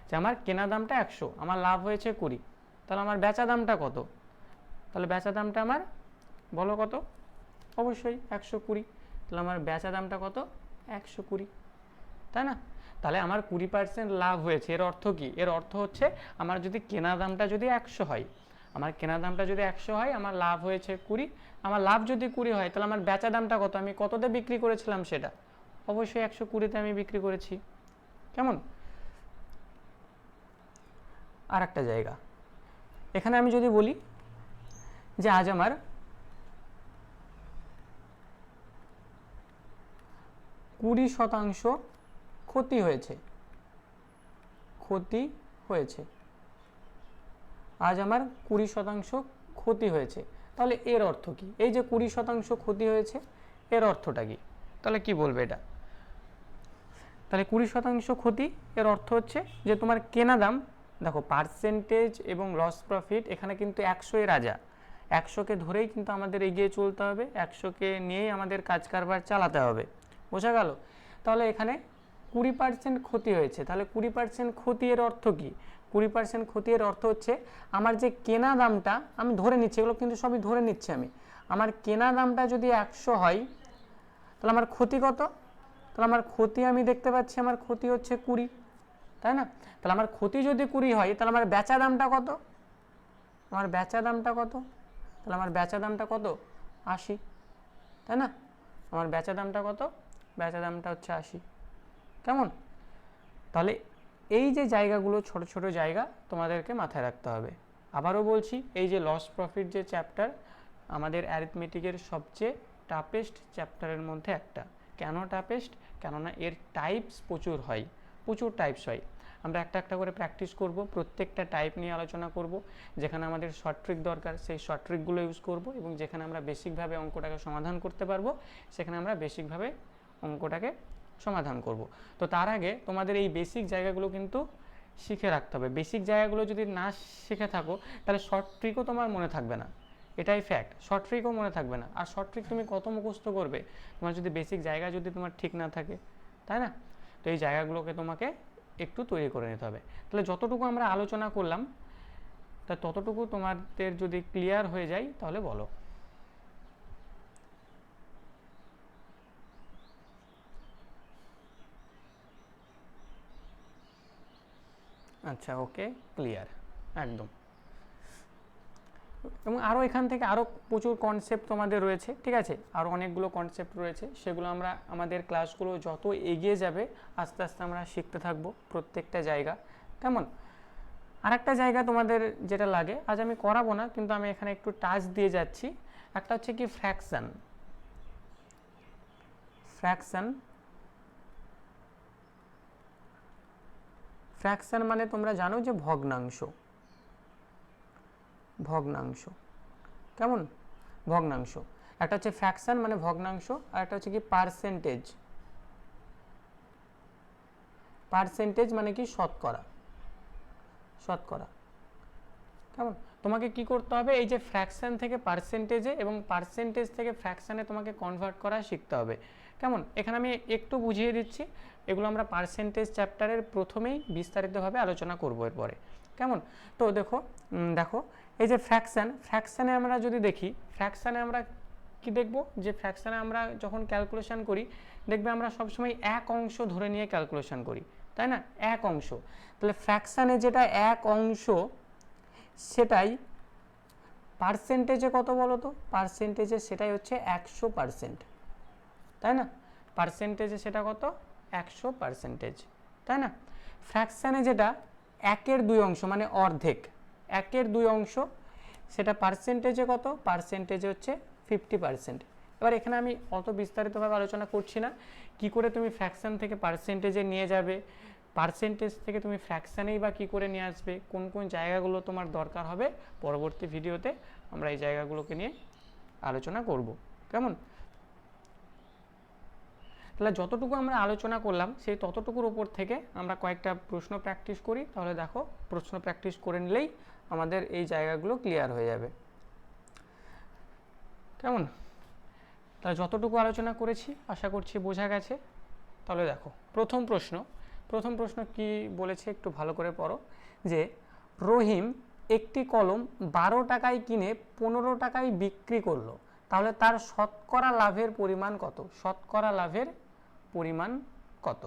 যে আমার কেনা দামটা 100, আমার লাভ হয়েছে 20, তাহলে আমার বেচা দামটা কত, তাহলে বেচা দামটা আমার বলো কত, অবশ্যই 120। তাহলে আমার বেচা দামটা কত, 120, তাই না? তাহলে আমার 20% লাভ হয়েছে। এর অর্থ কি? এর অর্থ হচ্ছে আমার যদি কেনা দামটা যদি 100 হয়, আমার কেনা দামটা যদি 100 হয়, আমার লাভ হয়েছে 20, আমার লাভ যদি 20 হয়, তাহলে আমার বেচা দামটা কত, আমি কততে বিক্রি করেছিলাম সেটা অবশ্যই 120তে আমি বিক্রি করেছি। কেমন? আর একটা জায়গা, এখানে আমি যদি বলি যে আজ আমার 20% ক্ষতি হয়েছে, ক্ষতি হয়েছে, আজ আমার 20% ক্ষতি হয়েছে, তাহলে এর অর্থ কি? এই যে 20% ক্ষতি হয়েছে, এর অর্থটা কি? তাহলে কি বলবে এটা? তাহলে 20% ক্ষতি, এর অর্থ হচ্ছে যে তোমার কেনা দাম, দেখো পার্সেন্টেজ এবং লস প্রফিট এখানে কিন্তু 100 এর রাজা, 100কে ধরেই কিন্তু আমাদের এগিয়ে চলতে হবে, 100কে নিয়েই আমাদের কাজ কারবার চালাতে হবে, বোঝা গেল? তাহলে এখানে 20% ক্ষতি হয়েছে, তাহলে 20% ক্ষতি এর অর্থ কি? 20% ক্ষতি এর অর্থ হচ্ছে আমার যে কেনা দামটা, আমি ধরে নিচ্ছি, এগুলো কিন্তু সবই ধরে নিচ্ছি আমি, আমার কেনা দামটা যদি 100 হয়, তাহলে আমার ক্ষতি কত? তাহলে আমার ক্ষতি আমি দেখতে পাচ্ছি আমার ক্ষতি হচ্ছে 20, তাই না? তাহলে আমার ক্ষতি যদি 20 হয়, তাহলে আমার বেচা দামটা কত, আমার বেচা দামটা কত, তাহলে আমার বেচা দামটা কত, 80, তাই না? আমার বেচা দামটা কত, বেচা দামটা হচ্ছে 80। কেমন? তাহলে এই যে জায়গাগুলো, ছোট ছোট জায়গা তোমাদেরকে মাথায় রাখতে হবে। আবারও বলছি, এই যে লস প্রফিট যে চ্যাপ্টার আমাদের অ্যারিথমেটিকের সবচেয়ে টাফেস্ট চ্যাপ্টারের মধ্যে একটা। কেন টাফেস্ট? কেননা এর টাইপস প্রচুর হয়, প্রচুর টাইপস হয়। আমরা একটা একটা করে প্র্যাকটিস করব, প্রত্যেকটা টাইপ নিয়ে আলোচনা করব, যেখানে আমাদের শর্ট ট্রিক দরকার সেই শর্ট ট্রিকগুলো ইউজ করব, এবং যেখানে আমরা বেসিকভাবে অঙ্কটাকে সমাধান করতে পারবো সেখানে আমরা বেসিকভাবে অঙ্কটাকে সমাধান করব। তো তার আগে তোমাদের এই বেসিক জায়গাগুলো কিন্তু শিখে রাখতে হবে। বেসিক জায়গাগুলো যদি না শিখে থাকো, তাহলে শর্ট ট্রিকও তোমার মনে থাকবে না, এটাই ফ্যাক্ট। শর্ট ট্রিকও মনে থাকবে না, আর শর্ট ট্রিক তুমি কত মুখস্থ করবে তোমার যদি বেসিক জায়গা যদি তোমার ঠিক না থাকে, তাই না? তো এই জায়গাগুলোকে তোমাকে একটু তৈরি করে নিতে হবে। তাহলে যতটুকু আমরা আলোচনা করলাম, তা ততটুকু তোমাদের যদি ক্লিয়ার হয়ে যায় তাহলে বলো। আচ্ছা, ওকে, ক্লিয়ার একদম। এবং আরও এখান থেকে আরও প্রচুর কনসেপ্ট তোমাদের রয়েছে, ঠিক আছে? আরও অনেকগুলো কনসেপ্ট রয়েছে, সেগুলো আমরা আমাদের ক্লাসগুলো যত এগিয়ে যাবে আস্তে আস্তে আমরা শিখতে থাকবো প্রত্যেকটা জায়গা। কেমন? আরেকটা জায়গা তোমাদের যেটা লাগে, আজ আমি করাবো না, কিন্তু আমি এখানে একটু টাচ দিয়ে যাচ্ছি, একটা হচ্ছে কি ফ্র্যাকশন। ফ্র্যাকশন, ফ্র্যাকশন মানে তোমরা জানো যে ভগ্নাংশ, ভগ্নাংশ। কেমন? ভগ্নাংশ। একটা হচ্ছে ফ্র্যাকশন মানে ভগ্নাংশ, আর একটা হচ্ছে কি পার্সেন্টেজ। পার্সেন্টেজ মানে কি শতকরা, শতকরা। কেমন? তোমাকে কি করতে হবে, এই যে ফ্র্যাকশন থেকে পার্সেন্টেজে এবং পার্সেন্টেজ থেকে ফ্র্যাকশনে তোমাকে কনভার্ট করা শিখতে হবে। কেমন? এখানে আমি একটু বুঝিয়ে দিচ্ছি, এগুলো আমরা পার্সেন্টেজ চ্যাপ্টারের প্রথমেই বিস্তারিতভাবে আলোচনা করব এরপরে। কেমন? তো দেখো, দেখো এই যে ফ্র্যাকশন, ফ্র্যাকশনে আমরা যদি দেখি, ফ্র্যাকশনে আমরা কি দেখব, যে ফ্র্যাকশনে আমরা যখন ক্যালকুলেশন করি, দেখবে আমরা সবসময় এক অংশ ধরে নিয়ে ক্যালকুলেশন করি, তাই না? এক অংশ। তাহলে ফ্র্যাকশনে যেটা এক অংশ, সেটাই পার্সেন্টেজে কত বলো তো? পার্সেন্টেজে সেটাই হচ্ছে 100%, তাই না? পার্সেন্টেজে সেটা কত? 100%, তাই না? ফ্র্যাকশানে যেটা 1/2 অংশ মানে অর্ধেক, 1/2 অংশ, সেটা পার্সেন্টেজে কত? পার্সেন্টেজে হচ্ছে 50%। এবার এখানে আমি অত বিস্তারিতভাবে আলোচনা করছি না, কি করে তুমি ফ্র্যাকশন থেকে পার্সেন্টেজে নিয়ে যাবে, পার্সেন্টেজ থেকে তুমি ফ্র্যাকশানেই বা কী করে নিয়ে আসবে, কোন কোন জায়গাগুলো তোমার দরকার হবে, পরবর্তী ভিডিওতে আমরা এই জায়গাগুলোকে নিয়ে আলোচনা করব। কেমন? তাহলে যতটুকু আমরা আলোচনা করলাম সেই ততটুকুর উপর থেকে আমরা কয়েকটা প্রশ্ন প্র্যাকটিস করি। তাহলে দেখো, প্রশ্ন প্র্যাকটিস করে নিলেই আমাদের এই জায়গাগুলো ক্লিয়ার হয়ে যাবে। কেমন? তাহলে যতটুকু আলোচনা করেছি আশা করছি বোঝা গেছে। তাহলে দেখো, প্রথম প্রশ্ন কি বলেছে একটু ভালো করে পড়ো, যে রহিম একটি কলম 12 টাকায় কিনে 15 টাকায় বিক্রি করলো, তাহলে তার শতকরা লাভের পরিমাণ কত? শতকরা লাভের পরিমাণ কত?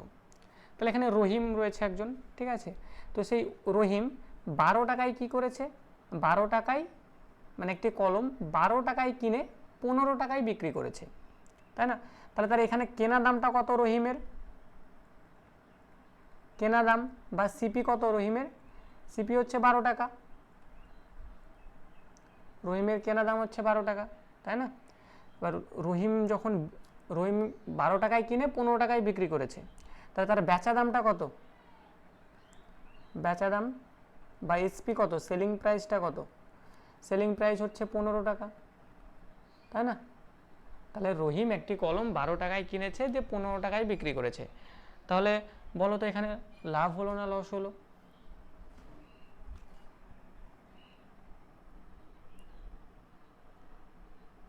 তাহলে এখানে রহিম রয়েছে একজন, ঠিক আছে? তো সেই রহিম 12 টাকায় কি করেছে? 12 টাকায়, মানে একটি কলম 12 টাকায় কিনে 15 টাকায় বিক্রি করেছে, তাই না? তাহলে তার এখানে কেনা দামটা কত রহিমের? কেনা দাম বা সিপি কত রহিমের? সিপি হচ্ছে 12 টাকা। রহিমের কেনা দাম হচ্ছে 12 টাকা, তাই না? এবার রহিম 12 টাকায় কিনে 15 টাকায় বিক্রি করেছে, তাহলে তার বেচা দামটা কত? বেচা দাম বা এসপি কত? সেলিং প্রাইসটা কত? সেলিং প্রাইস হচ্ছে 15 টাকা, তাই না? তাহলে রহিম একটি কলম 12 টাকায় কিনেছে, যে 15 টাকায় বিক্রি করেছে। তাহলে বলো তো এখানে লাভ হলো না লস হলো?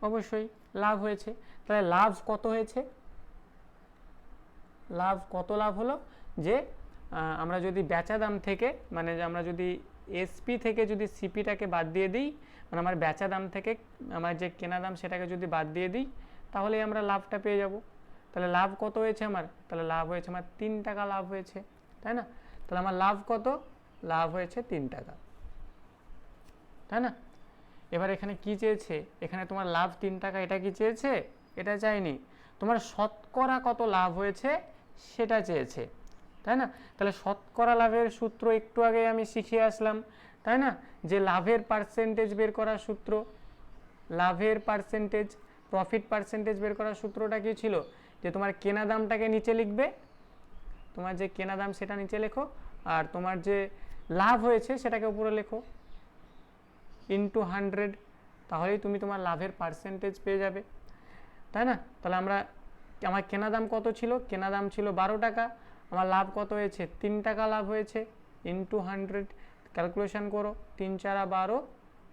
অবশ্যই লাভ হয়েছে। তাহলে লাভ কত হয়েছে? লাভ হলো, যে আমরা যদি বেচা দাম থেকে, মানে আমরা যদি এসপি থেকে যদি সিপিটাকে বাদ দিয়ে দিই, মানে আমার বেচা দাম থেকে আমার যে কেনা দাম সেটাকে যদি বাদ দিয়ে দিই, তাহলেই আমরা লাভটা পেয়ে যাব। তাহলে লাভ কত হয়েছে আমার? তাহলে লাভ হয়েছে আমার 3 টাকা লাভ হয়েছে, তাই না? তাহলে আমার লাভ কত? লাভ হয়েছে 3 টাকা, তাই না? এবার এখানে কি চেয়েছে? এখানে তোমার লাভ 3 টাকা, এটা কি চেয়েছে? এটা চাইনি। তোমার শতকরা কত লাভ হয়েছে সেটা চেয়েছে, তাই না? তাহলে শতকরা লাভের সূত্র একটু আগে আমি শিখিয়ে আসলাম, তাই না? যে লাভের পার্সেন্টেজ বের করার সূত্র, লাভের পার্সেন্টেজ, প্রফিট পার্সেন্টেজ বের করার সূত্রটা কি ছিল? যে তোমার কেনা দামটাকে নিচে লিখবে, তোমার যে কেনা দাম সেটা নিচে লেখো, আর তোমার যে লাভ হয়েছে সেটাকে উপরে লেখো ইন্টু 100, তাহলেই তুমি তোমার লাভের পার্সেন্টেজ পেয়ে যাবে, তাই না? তাহলে আমার কেনা দাম কত ছিল? কেনা দাম ছিল 12 টাকা, আমার লাভ কত হয়েছে? 3 টাকা লাভ হয়েছে, ইন্টু 100, ক্যালকুলেশন করো, 3 4 12,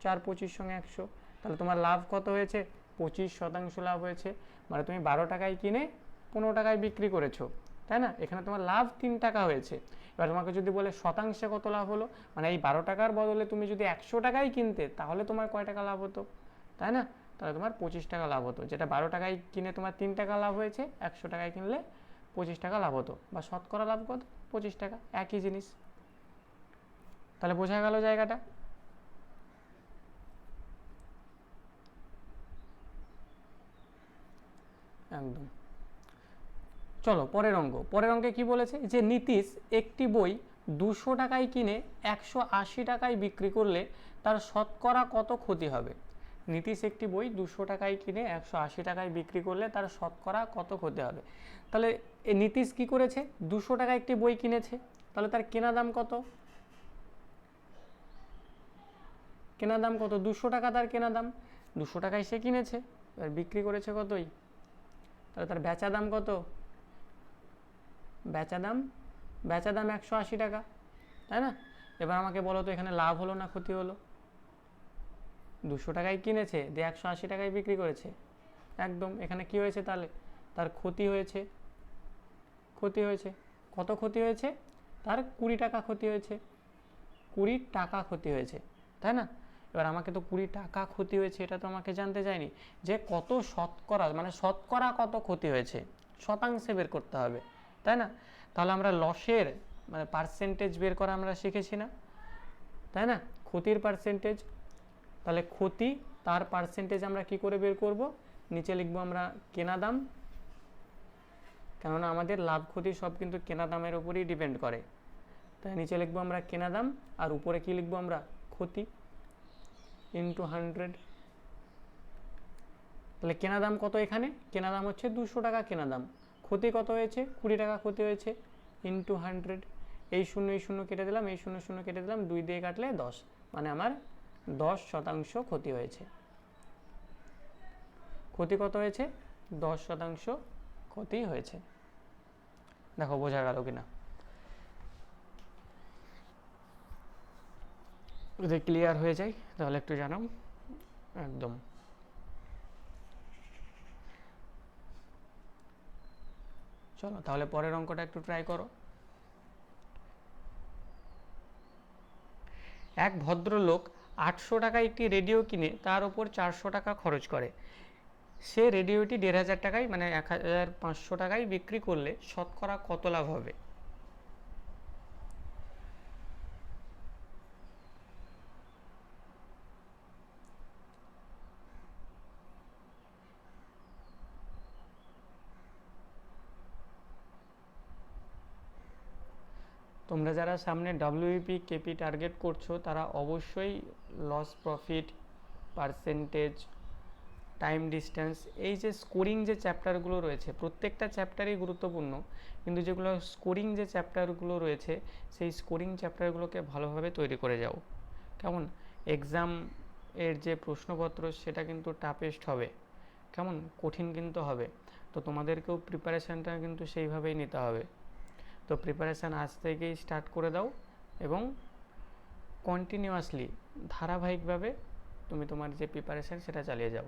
4 25 সঙ্গে 100, তাহলে তোমার লাভ কত হয়েছে? 25% লাভ হয়েছে। মানে তুমি 12 টাকায় কিনে 15 টাকায় বিক্রি করেছো, তাই না? এখানে তোমার লাভ 3 টাকা হয়েছে। এবার তোমাকে যদি বলে শতাংশে কত লাভ হলো, মানে এই 12 টাকার বদলে তুমি যদি 100 টাকায় কিনতে, তাহলে তোমার কয় টাকা লাভ হতো, তাই না? তাহলে তোমার 25 টাকা লাভ হতো। যেটা 12 টাকায় কিনে তোমার 3 টাকা লাভ হয়েছে, 100 টাকায় কিনলে 25 টাকা লাভ হতো, বা শতকরা লাভ কত? 25 টাকা, একই জিনিস। তাহলে বোঝা গেল জায়গাটা? একদম। চলো পরের অঙ্কে কি বলেছে? যে নীতিশ একটি বই 200 টাকায় কিনে 180 টাকায় বিক্রি করলে তার শতকরা কত ক্ষতি হবে? নীতিশ একটি বই 200 টাকায় কিনে 180 টাকায় বিক্রি করলে তার শতকরা কত ক্ষতি হবে? তাহলে এই নীতিশ কি করেছে? 200 টাকায় একটি বই কিনেছে, তাহলে তার কেনা দাম কত? কেনা দাম কত? 200 টাকা তার কেনা দাম, 200 টাকায় সে কিনেছে, আর বিক্রি করেছে কতই? তাহলে তার বেচা দাম কত? বেচা দাম 180 টাকা, তাই না? এবার আমাকে বলো তো এখানে লাভ হলো না ক্ষতি হলো? 200 টাকায় কিনেছে, দিয়ে 180 টাকায় বিক্রি করেছে, একদম। এখানে কি হয়েছে? তাহলে তার ক্ষতি হয়েছে। কত ক্ষতি হয়েছে? তার 20 টাকা ক্ষতি হয়েছে, 20 টাকা ক্ষতি হয়েছে, তাই না? এবার আমাকে তো 20 টাকা ক্ষতি হয়েছে, এটা তো আমাকে জানতে চাইনি যে কত শতকরা, মানে শতকরা কত ক্ষতি হয়েছে, শতাংশে বের করতে হবে, তাই না? তাহলে আমরা লসের মানে পার্সেন্টেজ বের করা আমরা শিখেছি না, তাই না? ক্ষতির পার্সেন্টেজ, তাহলে ক্ষতি তার পার্সেন্টেজ আমরা কি করে বের করব? নিচে লিখবো আমরা কেনা দাম, কেননা আমাদের লাভ ক্ষতি সব কিন্তু কেনা দামের উপরেই ডিপেন্ড করে, তাই নিচে লিখবো আমরা কেনা দাম, আর উপরে কি লিখবো আমরা? ক্ষতি, ইন্টু 100। তাহলে কেনা দাম কত? এখানে কেনা দাম হচ্ছে 200 টাকা কেনা দাম, ক্ষতি কত হয়েছে? 20 টাকা ক্ষতি হয়েছে, ইন্টু 100। এই শূন্য কেটে দিলাম, এই শূন্য কেটে দিলাম, 2 দিয়ে কাটলে 10, মানে আমার 10% ক্ষতি হয়েছে। ক্ষতি কত হয়েছে? 10% ক্ষতি হয়েছে। দেখো বোঝা গেল কিনা, যদি ক্লিয়ার হয়ে যায় তাহলে একটু জানাও। একদম। চলো তাহলে পরের অঙ্কটা একটু ট্রাই করো। এক ভদ্রলোক 800 টাকায় একটি রেডিও কিনে তার উপর 400 টাকা খরচ করে। সে রেডিওটি 1500 টাকায়, মানে 1500 টাকায় বিক্রি করলে শতকরা কত লাভ হবে? তোমরা যারা সামনে ডাব্লিউপি কেপি টার্গেট করছো তারা অবশ্যই loss profit, percentage, time distance, এই যে স্কোরিং যে চ্যাপ্টারগুলো রয়েছে, প্রত্যেকটা চ্যাপ্টারই গুরুত্বপূর্ণ, কিন্তু যেগুলো স্কোরিং যে চ্যাপ্টারগুলো রয়েছে সেই স্কোরিং চ্যাপ্টারগুলোকে ভালোভাবে তৈরি করে যাও। কেমন? এক্সাম এর যে প্রশ্নপত্র সেটা কিন্তু টাফেস্ট হবে, কেমন কঠিন কিন্তু হবে, তো তোমাদেরকেও প্রিপারেশানটা কিন্তু সেইভাবেই নিতে হবে। তো প্রিপারেশান আজ থেকেই স্টার্ট করে দাও এবং কন্টিনিউয়াসলি ধারাবাহিকভাবে তুমি তোমার যে প্রিপারেশান সেটা চালিয়ে যাও।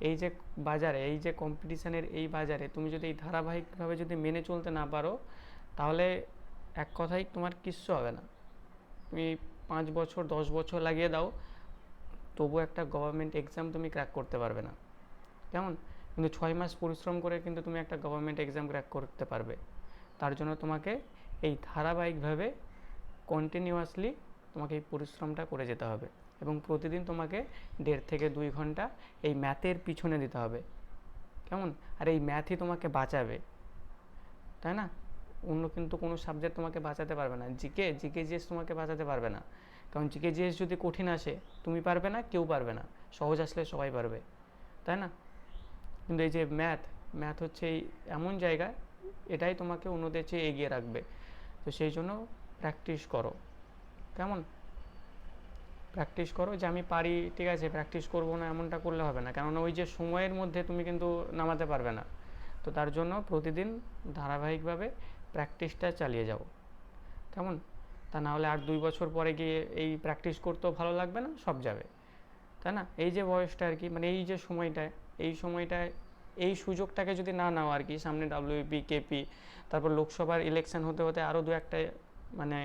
এই যে বাজারে, এই যে কম্পিটিশানের এই বাজারে তুমি যদি এই ধারাবাহিকভাবে যদি মেনে চলতে না পারো তাহলে এক কথাই তোমার কিচ্ছু হবে না। তুমি 5 বছর 10 বছর লাগিয়ে দাও, তবু একটা গভর্নমেন্ট এক্সাম তুমি ক্র্যাক করতে পারবে না, কেমন? কিন্তু 6 মাস পরিশ্রম করে কিন্তু তুমি একটা গভর্নমেন্ট এক্সাম ক্র্যাক করতে পারবে। তার জন্য তোমাকে এই ধারাবাহিকভাবে কন্টিনিউয়াসলি তোমাকে এই পরিশ্রমটা করে যেতে হবে এবং প্রতিদিন তোমাকে 1.5 থেকে 2 ঘন্টা এই ম্যাথের পিছনে দিতে হবে, কেমন? আর এই ম্যাথই তোমাকে বাঁচাবে, তাই না? অন্য কিন্তু কোনো সাবজেক্ট তোমাকে বাঁচাতে পারবে না। জিকে জিএস তোমাকে বাঁচাতে পারবে না, কারণ জিকে জিএস যদি কঠিন আসে তুমি পারবে না, কেউ পারবে না, সহজ আসলে সবাই পারবে, তাই না? কিন্তু এই যে ম্যাথ হচ্ছে এই এমন জায়গা, এটাই তোমাকে অন্যদের চেয়ে এগিয়ে রাখবে। তো সেই জন্য প্র্যাকটিস করো, কেমন? প্র্যাকটিস করো যে আমি পারি, ঠিক আছে, প্র্যাকটিস করবো না এমনটা করলে হবে না, কেননা ওই যে সময়ের মধ্যে তুমি কিন্তু নামাতে পারবে না। তো তার জন্য প্রতিদিন ধারাবাহিকভাবে প্র্যাকটিসটা চালিয়ে যাও, কেমন? তা না হলে আর 2 বছর পরে গিয়ে এই প্র্যাকটিস করতেও ভালো লাগবে না, সব যাবে, তাই না? এই যে বয়সটা আর কি, মানে এই যে সময়টায়, এই সময়টায় এই সুযোগটাকে যদি না নাও আর কি, সামনে ডাব্লিউপি কেপি, তারপর লোকসভার ইলেকশন হতে হতে আরও 2-1টা মানে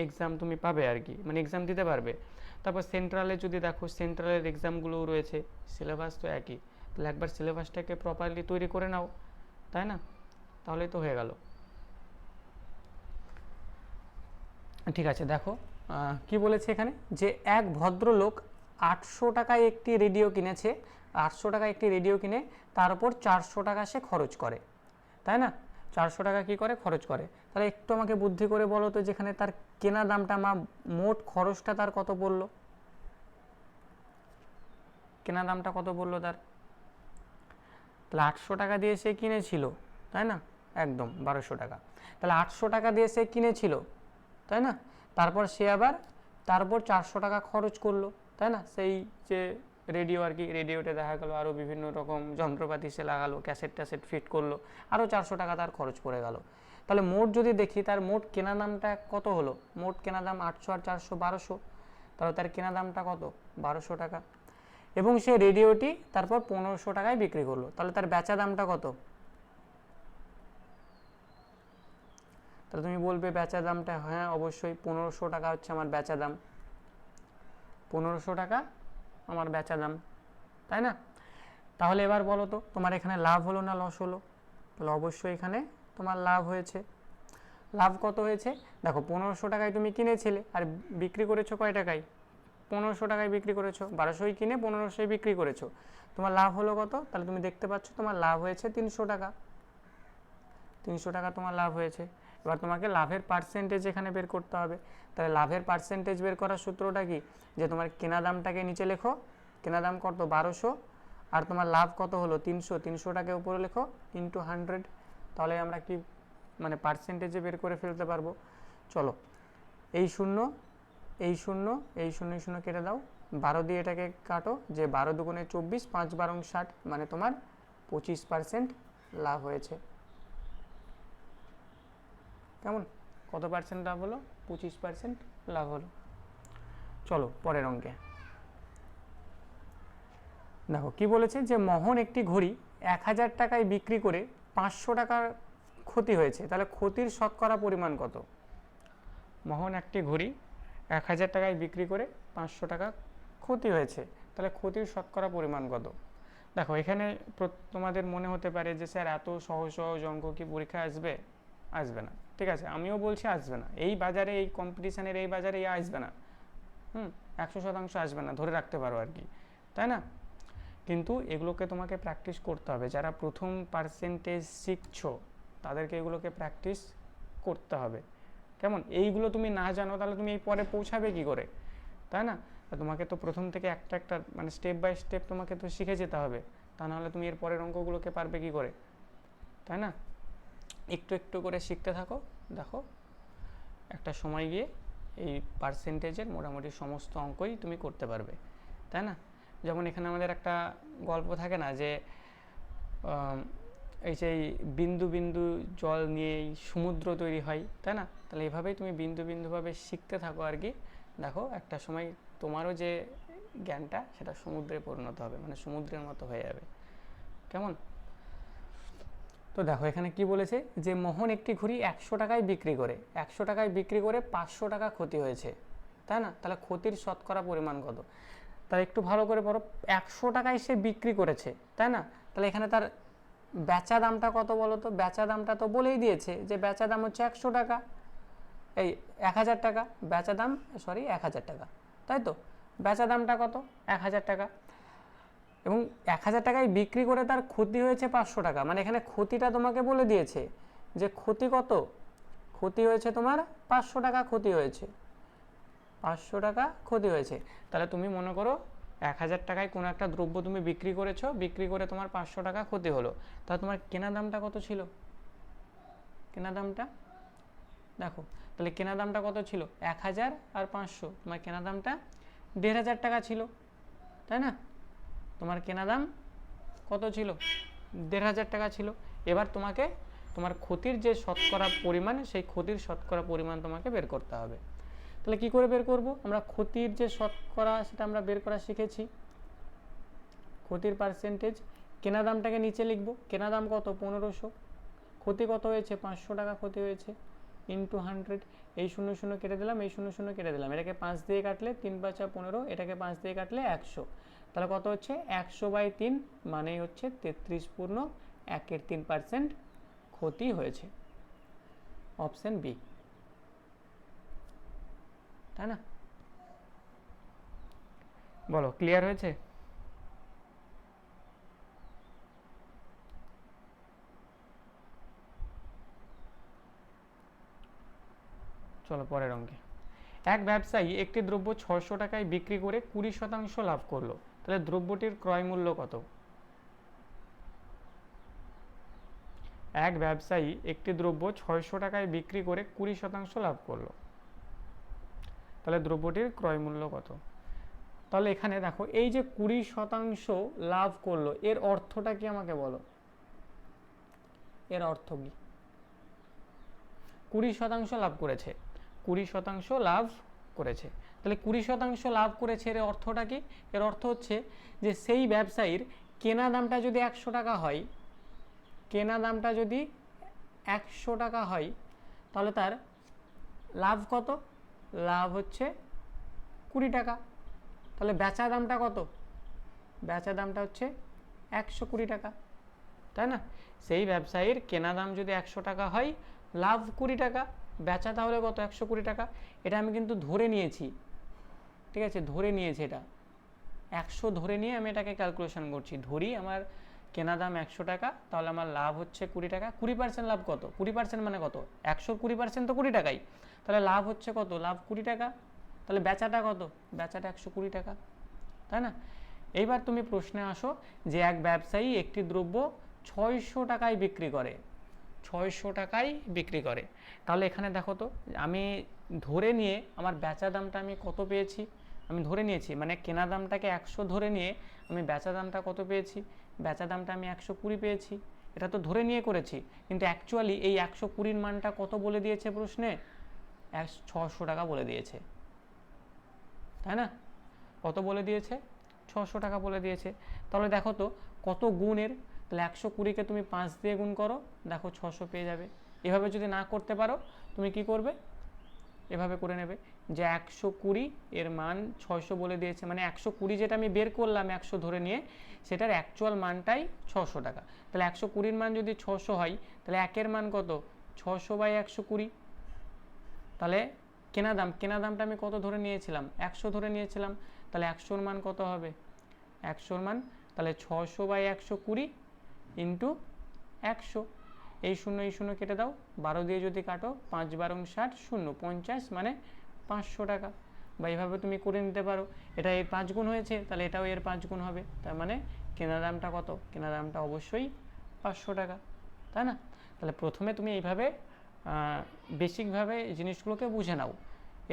এক্সাম তুমি পাবে আর কি, মানে এক্সাম দিতে পারবে। তারপর সেন্ট্রালে যদি দেখো, সেন্ট্রালের এক্সামগুলোও রয়েছে, সিলেবাস তো একই, তাহলে একবার সিলেবাসটাকে প্রপারলি তৈরি করে নাও, তাই না? তাহলেই তো হয়ে গেল। ঠিক আছে, দেখো কি বলেছে এখানে, যে এক ভদ্রলোক 800 টাকায় একটি রেডিও কিনেছে, 800 টাকায় একটি রেডিও কিনে তার উপর 400 টাকা সে খরচ করে, তাই না? 400 টাকা কী করে? খরচ করে। তাহলে একটু আমাকে বুদ্ধি করে বলো তো, যেখানে তার কেনা দামটা, মোট খরচটা তার কত পড়লো? কেনা দামটা কত পড়লো তার? তাহলে 800 টাকা দিয়ে সে কিনেছিল, তাই না? একদম 1200 টাকা। তাহলে 800 টাকা দিয়ে সে কিনেছিল, তাই না? তারপর সে আবার তারপর 400 টাকা খরচ করলো, তাই না? সেই যে রেডিও আর কি, রেডিওতে দেখা গেলো আরও বিভিন্ন রকম যন্ত্রপাতি সে লাগালো, ক্যাসেট ফিট করলো, আরও 400 টাকা তার খরচ পড়ে গেল। তাহলে মোট যদি দেখি তার মোট কেনা দামটা কত হলো? মোট কেনা দাম 800 আর 400 1200, তাহলে তার কেনা দামটা কত? 1200 টাকা। এবং সে রেডিওটি তারপর 1500 টাকায় বিক্রি করলো, তাহলে তার বেচা দামটা কত? তাহলে তুমি বলবে বেচা দামটা, হ্যাঁ অবশ্যই 1500 টাকা হচ্ছে আমার বেচা দাম, 1500 টাকা আমার বেচা দাম, তাই না? তাহলে এবার বলো তো, তোমার এখানে লাভ হলো না লস হলো? তাহলে অবশ্যই এখানে তোমার লাভ হয়েছে। লাভ কত হয়েছে? দেখো 1500 টাকায় তুমি কিনেছিলে আর বিক্রি করেছো কয় টাকায়? 1500 টাকায় বিক্রি করেছো, 1200 কিনে 1500 বিক্রি করেছো, তোমার লাভ হলো কত? তাহলে তুমি দেখতে পাচ্ছ তোমার লাভ হয়েছে 300 টাকা, 300 টাকা তোমার লাভ হয়েছে। এবার তোমাকে লাভের পার্সেন্টেজ এখানে বের করতে হবে। তাহলে লাভের পার্সেন্টেজ বের করার সূত্রটা কি? যে তোমার কেনা দামটাকে নিচে লেখো, কেনা দাম কত? 1200, আর তোমার লাভ কত হলো? 300, 300টাকে উপরে লেখো ইন্টু 100, তাহলে আমরা কি মানে পার্সেন্টেজে বের করে ফেলতে পারবো। চলো এই শূন্য এই শূন্য এই শূন্য শূন্য কেটে দাও, 12 দিয়ে এটাকে কাটো, যে 12 দুগুণে 24, 5 12 60, মানে তোমার 25% লাভ হয়েছে। কেমন, কত পার্সেন্ট লাভ হলো? 25% লাভ হলো। চলো পরের অঙ্কে দেখো কি বলেছে, যে মোহন একটি ঘড়ি 1000 টাকায় বিক্রি করে 500 টাকার ক্ষতি হয়েছে, তাহলে ক্ষতির শতকরা পরিমাণ কত? মোহন একটি ঘড়ি 1000 টাকায় বিক্রি করে 500 টাকা ক্ষতি হয়েছে, তাহলে ক্ষতির শতকরা পরিমাণ কত? দেখো এখানে তোমাদের মনে হতে পারে যে স্যার এত সহজ সহজ অঙ্ক কি পরীক্ষায় আসবে? আসবে না, ঠিক আছে, আমিও বলছি আসবে না, এই বাজারে এই কম্পিটিশানের এই বাজারে আসবে না, 100% আসবে না, ধরে রাখতে পারো আর কি, তাই না? কিন্তু এগুলোকে তোমাকে প্র্যাকটিস করতে হবে, যারা প্রথম পার্সেন্টেজ শিখছো তাদেরকে এগুলোকে প্র্যাকটিস করতে হবে। কেমন, এইগুলো তুমি না জানো তাহলে তুমি এই পরে পৌঁছাবে কি করে, তাই না? তোমাকে তো প্রথম থেকে একটা একটা মানে স্টেপ বাই স্টেপ তোমাকে তো শিখে যেতে হবে, তা নাহলে তুমি এর পরের অঙ্কগুলোকে পারবে কি করে, তাই না? একটু একটু করে শিখতে থাকো, দেখো একটা সময় গিয়ে এই পার্সেন্টেজের মোটামুটি সমস্ত অঙ্কই তুমি করতে পারবে, তাই না? যেমন এখানে আমাদের একটা গল্প থাকে না, যে এই যে বিন্দু বিন্দু জল নিয়েই সমুদ্র তৈরি হয়, তাই না? তাহলে এভাবেই তুমি বিন্দু বিন্দুভাবে শিখতে থাকো আর কি, দেখো একটা সময় তোমারও যে জ্ঞানটা সেটা সমুদ্রে পরিণত হবে, মানে সমুদ্রের মতো হয়ে যাবে। কেমন, তো দেখো এখানে কি বলেছে, যে মোহন একটি ঘড়ি 100 টাকায় বিক্রি করে 100 টাকায় বিক্রি করে 500 টাকা ক্ষতি হয়েছে, তাই না? তাহলে ক্ষতির শতকরা পরিমাণ কত? তাহলে একটু ভালো করে পড়ো, 100 টাকায় সে বিক্রি করেছে, তাই না? তাহলে এখানে তার বেচা দামটা কত বলো তো? বেচা দামটা তো বলেই দিয়েছে, যে বেচা দাম হচ্ছে 100 টাকা, এই 1000 টাকা বেচা দাম, সরি 1000 টাকা, তাই তো? বেচা দামটা কত? 1000 টাকা, এবং 1000 টাকায় বিক্রি করে তার ক্ষতি হয়েছে 500 টাকা, মানে এখানে ক্ষতিটা তোমাকে বলে দিয়েছে, যে ক্ষতি কত? ক্ষতি হয়েছে তোমার 500 টাকা ক্ষতি হয়েছে, 500 টাকা ক্ষতি হয়েছে। তাহলে তুমি মনে করো 1000 টাকায় কোনো একটা দ্রব্য তুমি বিক্রি করেছো, বিক্রি করে তোমার 500 টাকা ক্ষতি হলো, তাহলে তোমার কেনা দামটা কত ছিল? কেনা দামটা দেখো, তাহলে কেনা দামটা কত ছিল? 1000 আর 500, তোমার কেনা দামটা 1500 টাকা ছিল, তাই না? তোমার কেনা দাম কত ছিল? 1500 টাকা ছিল। এবার তোমাকে তোমার ক্ষতির যে শতকরা পরিমাণ, সেই ক্ষতির শতকরা পরিমাণ তোমাকে বের করতে হবে। তাহলে কি করে বের করব? আমরা ক্ষতির যে শতকরা সেটা আমরা বের করা শিখেছি, ক্ষতির পার্সেন্টেজ। কেনা দামটাকে নিচে লিখব, কেনা দাম কত? 1500, ক্ষতি কত হয়েছে? 500 টাকা ক্ষতি হয়েছে, ইন্টু 100, এই 0 0 কেটে দিলাম, এই 0 0 কেটে দিলাম, এটাকে 5 দিয়ে কাটলে 3 5 15, এটাকে 5 দিয়ে কাটলে 100, তাহলে কত হচ্ছে? 100/3, মানেই হচ্ছে 33.1 ক্ষতি হয়েছে, অপশন বি, তাই না? বলো ক্লিয়ার হয়েছে? চলো পরের অঙ্কে, এক ব্যবসায়ী একটি দ্রব্য 600 টাকায় বিক্রি করে 20% লাভ করলো, তাহলে দ্রব্যটির ক্রয় মূল্য কত? এক ব্যবসায়ী একটি দ্রব্য 600 টাকায় বিক্রি করে 20% লাভ করলো, তাহলে দ্রব্যটির ক্রয় মূল্য কত? তাহলে এখানে দেখো এই যে 20% লাভ করলো, এর অর্থটা কি আমাকে বলো, এর অর্থ কি? 20% লাভ করেছে, 20% লাভ করেছে, তাহলে 20% লাভ করেছে, এর অর্থটা কি? এর অর্থ হচ্ছে যে সেই ব্যবসায়ীর কেনা দামটা যদি 100 টাকা হয়, কেনা দামটা যদি 100 টাকা হয়, তাহলে তার লাভ কত? লাভ হচ্ছে 20 টাকা। তাহলে বেচা দামটা কত? বেচা দামটা হচ্ছে 120 টাকা, তাই না? সেই ব্যবসায়ীর কেনা দাম যদি 100 টাকা হয়, লাভ 20 টাকা, বেচা তাহলে কত? 120 টাকা। এটা আমি কিন্তু ধরে নিয়েছি, ঠিক আছে, ধরে নিয়েছি, এটা 100 ধরে নিয়ে আমি এটাকে ক্যালকুলেশন করছি। ধরি আমার কেনা দাম 100 টাকা, তাহলে আমার লাভ হচ্ছে 20 টাকা। 20% লাভ কত? 20% মানে কত? 100 20% তো 20 টাকাই, তাহলে লাভ হচ্ছে কত? লাভ 20 টাকা। তাহলে বেচাটা কত? বেচাটা 120 টাকা, তাই না? এইবার তুমি প্রশ্নে আসো, যে এক ব্যবসায়ী একটি দ্রব্য 600 টাকায় বিক্রি করে, 600 টাকায় বিক্রি করে। তাহলে এখানে দেখো তো, আমি ধরে নিয়ে আমার বেচা দামটা আমি কত পেয়েছি, আমি ধরে নিয়েছি মানে কেনা দামটাকে 100 ধরে নিয়ে আমি বেচা দামটা কত পেয়েছি, বেচা দামটা আমি 120 পেয়েছি। এটা তো ধরে নিয়ে করেছি, কিন্তু অ্যাকচুয়ালি এই 120-র মানটা কত বলে দিয়েছে প্রশ্নে, 600 টাকা বলে দিয়েছে, তাই না? কত বলে দিয়েছে, 600 টাকা বলে দিয়েছে। তাহলে দেখো তো কত গুণের, তাহলে 120-কে তুমি 5 দিয়ে গুণ করো, দেখো 600 পেয়ে যাবে। এভাবে যদি না করতে পারো তুমি কি করবে, এভাবে করে নেবে যে 120 এর মান 600 বলে দিয়েছে, মানে 120 যেটা আমি বের করলাম 100 ধরে নিয়ে, সেটার অ্যাকচুয়াল মানটাই 600 টাকা। তাহলে 120-র মান যদি 600 হয়, তাহলে একের মান কত, 600/120। তাহলে কেনা দামটা আমি কত ধরে নিয়েছিলাম, 100 ধরে নিয়েছিলাম। তাহলে 100-র মান কত হবে, 100-র মান তাহলে 600/120 ইন্টু 100। এই শূন্য কেটে দাও, 12 দিয়ে যদি কাটো, 5 12 60, 0 50, মানে 500 টাকা। বা এইভাবে তুমি করে নিতে পারো, এটা এর 5 গুণ হয়েছে, তাহলে এটাও এর 5 গুণ হবে, তার মানে কেনা দামটা কত, কেনা দামটা অবশ্যই 500 টাকা, তাই না? তাহলে প্রথমে তুমি এইভাবে বেসিকভাবে জিনিসগুলোকে বুঝে নাও,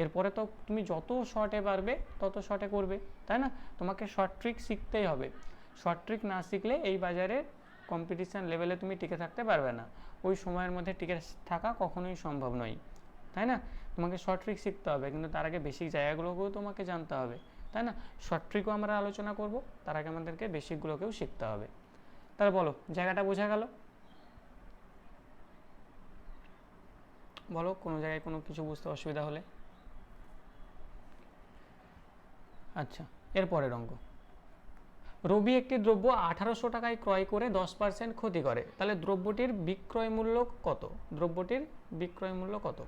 এরপরে তো তুমি যত শর্টে পারবে তত শর্টে করবে, তাই না? তোমাকে শর্ট ট্রিক শিখতেই হবে। শর্ট ট্রিক না শিখলে এই বাজারে কম্পিটিশান লেভেলে তুমি টিকে থাকতে পারবে না, ওই সময়ের মধ্যে টিকে থাকা কখনোই সম্ভব নয়, তাই না? তোমাকে শর্ট ট্রিক শিখতে হবে, কিন্তু তার আগে বেসিক জায়গাগুলোকেও তোমাকে জানতে হবে, তাই না? শর্ট ট্রিকও আমরা আলোচনা করব, তার আগে আমাদেরকে বেসিকগুলোকেও শিখতে হবে। তাহলে বলো, জায়গাটা বোঝা গেল? বলো কোনো জায়গায় কোনো কিছু বুঝতে অসুবিধা হলে। আচ্ছা, এরপরের অঙ্ক, রবি একটি দ্রব্য 1800 টাকায় ক্রয় করে 10% ক্ষতি করে, তাহলে দ্রব্যটির বিক্রয় মূল্য কত, দ্রব্যটির বিক্রয় মূল্য কত?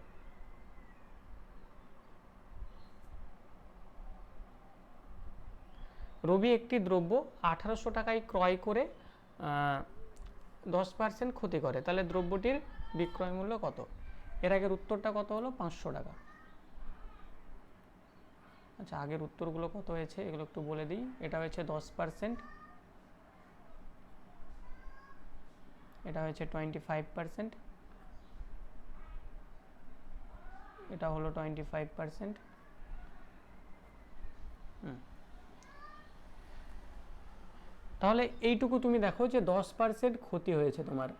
রবি একটি দ্রব্য 1800 টাকায় ক্রয় করে 10% ক্ষতি করে, তাহলে দ্রব্যটির বিক্রয় মূল্য কত? এর আগের উত্তরটা কত হলো, 500 টাকা। আচ্ছা, আগের উত্তরগুলো কত হয়েছে এগুলো একটু বলে দিই। এটা হয়েছে 10%, এটা হয়েছে 25%, এটা হলো 25%। তাহলে এইটুকু তুমি দেখো যে 10% ক্ষতি হয়েছে, তোমার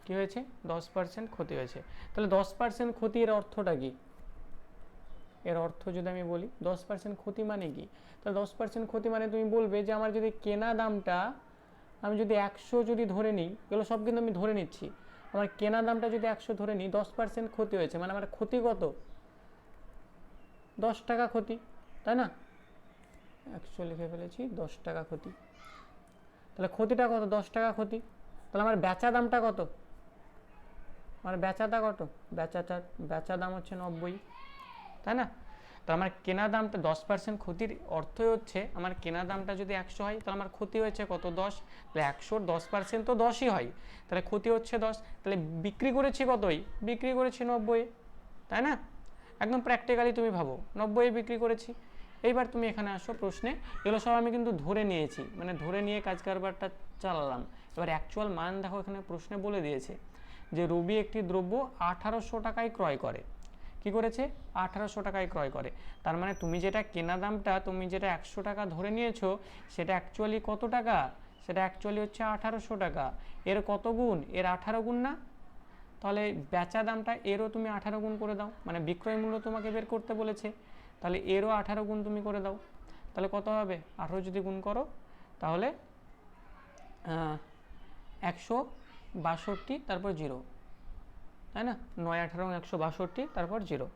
কি হয়েছে, 10% ক্ষতি হয়েছে। তাহলে 10% ক্ষতি, এর অর্থটা কি, এর অর্থ যদি আমি বলি 10% ক্ষতি মানে কি, তাহলে 10% ক্ষতি মানে তুমি বলবে যে আমার যদি কেনা দামটা আমি যদি 100 যদি ধরে নিই, এগুলো সব কিন্তু আমি ধরে নিচ্ছি, আমার কেনা দামটা যদি 100 ধরে নিই, 10% ক্ষতি হয়েছে, মানে আমার ক্ষতি কত, 10 টাকা ক্ষতি, তাই না? 100 লিখে ফেলেছি, 10 টাকা ক্ষতি। তাহলে ক্ষতিটা কত, 10 টাকা ক্ষতি। তাহলে আমার বেচা দামটা কত, আমার বেচাটা কত, বেচা দাম হচ্ছে 90, তাই না? তো আমার কেনা দামটা 10% ক্ষতির অর্থই হচ্ছে আমার কেনা দামটা যদি 100 হয়, তাহলে আমার ক্ষতি হয়েছে কত, 10। তাহলে 100-র 10% তো 10ই হয়, তাহলে ক্ষতি হচ্ছে 10। তাহলে বিক্রি করেছি কতই, বিক্রি করেছি 90, তাই না? একদম প্র্যাকটিক্যালি তুমি ভাবো, 90 বিক্রি করেছি। এইবার তুমি এখানে আসো প্রশ্নে, এগুলো সব আমি কিন্তু ধরে নিয়েছি, মানে ধরে নিয়ে কাজ কারবারটা চালালাম। এবার অ্যাকচুয়াল মান দেখো, এখানে প্রশ্নে বলে দিয়েছে যে রবি একটি দ্রব্য 1800 টাকায় ক্রয় করে, কি করেছে, 1800 টাকায় ক্রয় করে। তার মানে তুমি যেটা কেনা দামটা তুমি যেটা 100 টাকা ধরে নিয়েছো, সেটা অ্যাকচুয়ালি কত টাকা, সেটা অ্যাকচুয়ালি হচ্ছে 1800 টাকা। এর কত গুণ, এর 18 গুণ না? তাহলে বেচা দামটা এরও তুমি 18 গুণ করে দাও, মানে বিক্রয় মূল্য তোমাকে বের করতে বলেছে, তাহলে এরও 18 গুণ তুমি করে দাও। তাহলে কত হবে, 18 যদি গুণ করো তাহলে 162, তারপর 0, তাই না? 9 18 162, তারপর 0।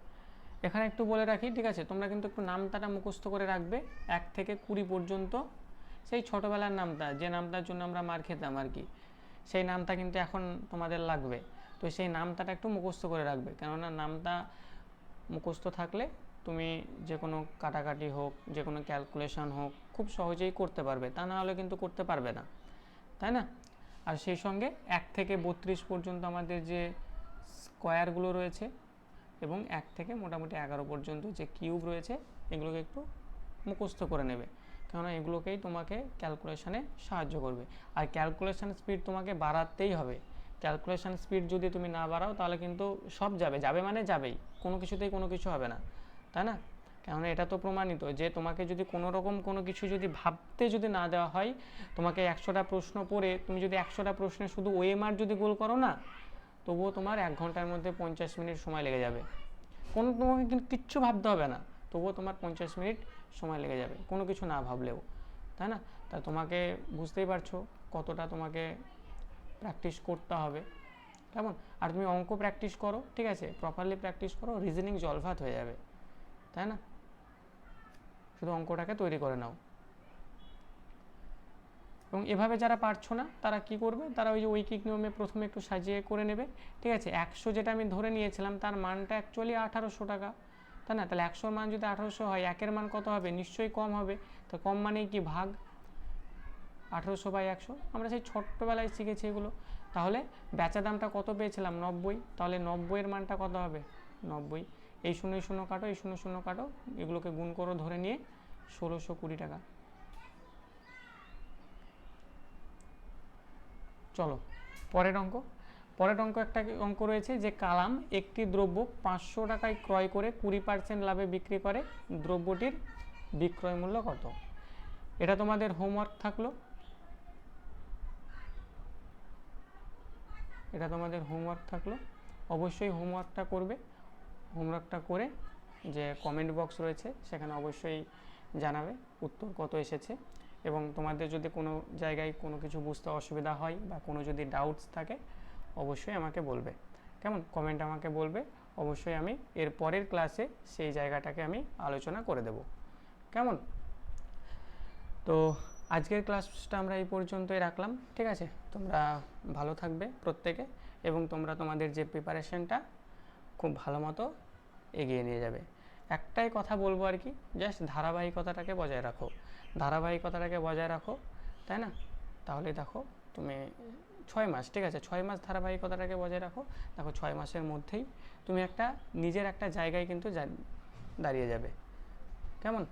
এখানে একটু বলে রাখি, ঠিক আছে, তোমরা কিন্তু একটু নামতাটা মুখস্থ করে রাখবে, 1 থেকে 20 পর্যন্ত সেই ছোটোবেলার নামটা, যে নামটার জন্য আমরা মার খেতাম আর কি, সেই নামটা কিন্তু এখন তোমাদের লাগবে। তো সেই নামটাটা একটু মুখস্থ করে রাখবে, কেননা নামটা মুখস্থ থাকলে তুমি যে কোনো কাটাকাটি হোক, যে কোনো ক্যালকুলেশন হোক, খুব সহজেই করতে পারবে, তা না হলে কিন্তু করতে পারবে না, তাই না? আর সেই সঙ্গে 1 থেকে 32 পর্যন্ত আমাদের যে স্কোয়ারগুলো রয়েছে, এবং 1 থেকে মোটামুটি 11 পর্যন্ত যে কিউব রয়েছে, এগুলোকে একটু মুখস্থ করে নেবে, কেননা এগুলোকেই তোমাকে ক্যালকুলেশানে সাহায্য করবে। আর ক্যালকুলেশান স্পিড তোমাকে বাড়াতেই হবে, ক্যালকুলেশন স্পিড যদি তুমি না বাড়াও তাহলে কিন্তু সব যাবে মানে যাবেই, কোনো কিছুতেই কোনো কিছু হবে না, তাই না? কেননা এটা তো প্রমাণিত যে তোমাকে যদি কোনো রকম কোনো কিছু যদি ভাবতে যদি না দেওয়া হয়, তোমাকে 100টা প্রশ্ন পড়ে তুমি যদি 100টা প্রশ্নে শুধু ওএমআর যদি গোল করো না, তবুও তোমার 1 ঘন্টার মধ্যে 50 মিনিট সময় লেগে যাবে। তোমাকে কিন্তু কিচ্ছু ভাবতে হবে না, তবুও তোমার 50 মিনিট সময় লেগে যাবে কোনো কিছু না ভাবলেও, তাই না? তা তোমাকে বুঝতেই পারছো কতটা তোমাকে প্র্যাকটিস করতে হবে, কেমন? আর তুমি অঙ্ক প্র্যাকটিস করো, ঠিক আছে, প্রপারলি প্র্যাকটিস করো, রিজনিং জলভাত হয়ে যাবে, তাই না? শুধু অঙ্কটাকে তৈরি করে নাও। এবং এভাবে যারা পারছো না তারা কি করবে, তারা ওই যে ঐকিক নিয়মে প্রথমে একটু সাজিয়ে করে নেবে, ঠিক আছে। 100 যেটা আমি ধরে নিয়েছিলাম তার মানটা অ্যাকচুয়ালি 1800 টাকা, তাই না? তাহলে 100-র মান যদি 1800 হয়, 1-এর মান কত হবে? নিশ্চয়ই কম হবে। তো কম মানেই কি? ভাগ 1800/100। আমরা সেই ছোট্টবেলায় শিখেছি এগুলো। তাহলে বেচা দামটা কত পেয়েছিলাম? 90। তাহলে 90-এর মানটা কত হবে? 90। এই 0 কাটো, এই 0 কাটো, এগুলোকে গুণ করো ধরে নিয়ে 1620 টাকা। চলো পরের অঙ্ক একটা অঙ্ক রয়েছে যে কালাম একটি দ্রব্য 500 টাকায় ক্রয় করে 20% লাভে বিক্রি করে, দ্রব্যটির বিক্রয় মূল্য কত? এটা তোমাদের হোমওয়ার্ক থাকলো, অবশ্যই হোমওয়ার্কটা করবে। হোমওয়ার্কটা করে যে কমেন্ট বক্স রয়েছে সেখানে অবশ্যই জানাবে উত্তর কত এসেছে, এবং তোমাদের যদি কোনো জায়গায় কোনো কিছু বুঝতে অসুবিধা হয় বা কোনো যদি ডাউটস থাকে অবশ্যই আমাকে বলবে, কেমন? কমেন্ট আমাকে বলবে, অবশ্যই আমি এর পরের ক্লাসে সেই জায়গাটাকে আমি আলোচনা করে দেব, কেমন? তো আজকের ক্লাসটা আমরা এই পর্যন্তই রাখলাম, ঠিক আছে। তোমরা ভালো থাকবে প্রত্যেকে, এবং তোমরা তোমাদের যে প্রিপারেশনটা খুব ভালো মতো এগিয়ে নিয়ে যাবে। একটাই কথা বলবো আর কি, জাস্ট ধারাবাহিকতাটাকে বজায় রাখো, তাই না? তাহলে দেখো তুমি 6 মাস, ঠিক আছে, 6 মাস ধারাবাহিকতাটাকে বজায় রাখো, দেখো 6 মাসের মধ্যেই তুমি একটা নিজের একটা জায়গায় কিন্তু দাঁড়িয়ে যাবে, কেমন?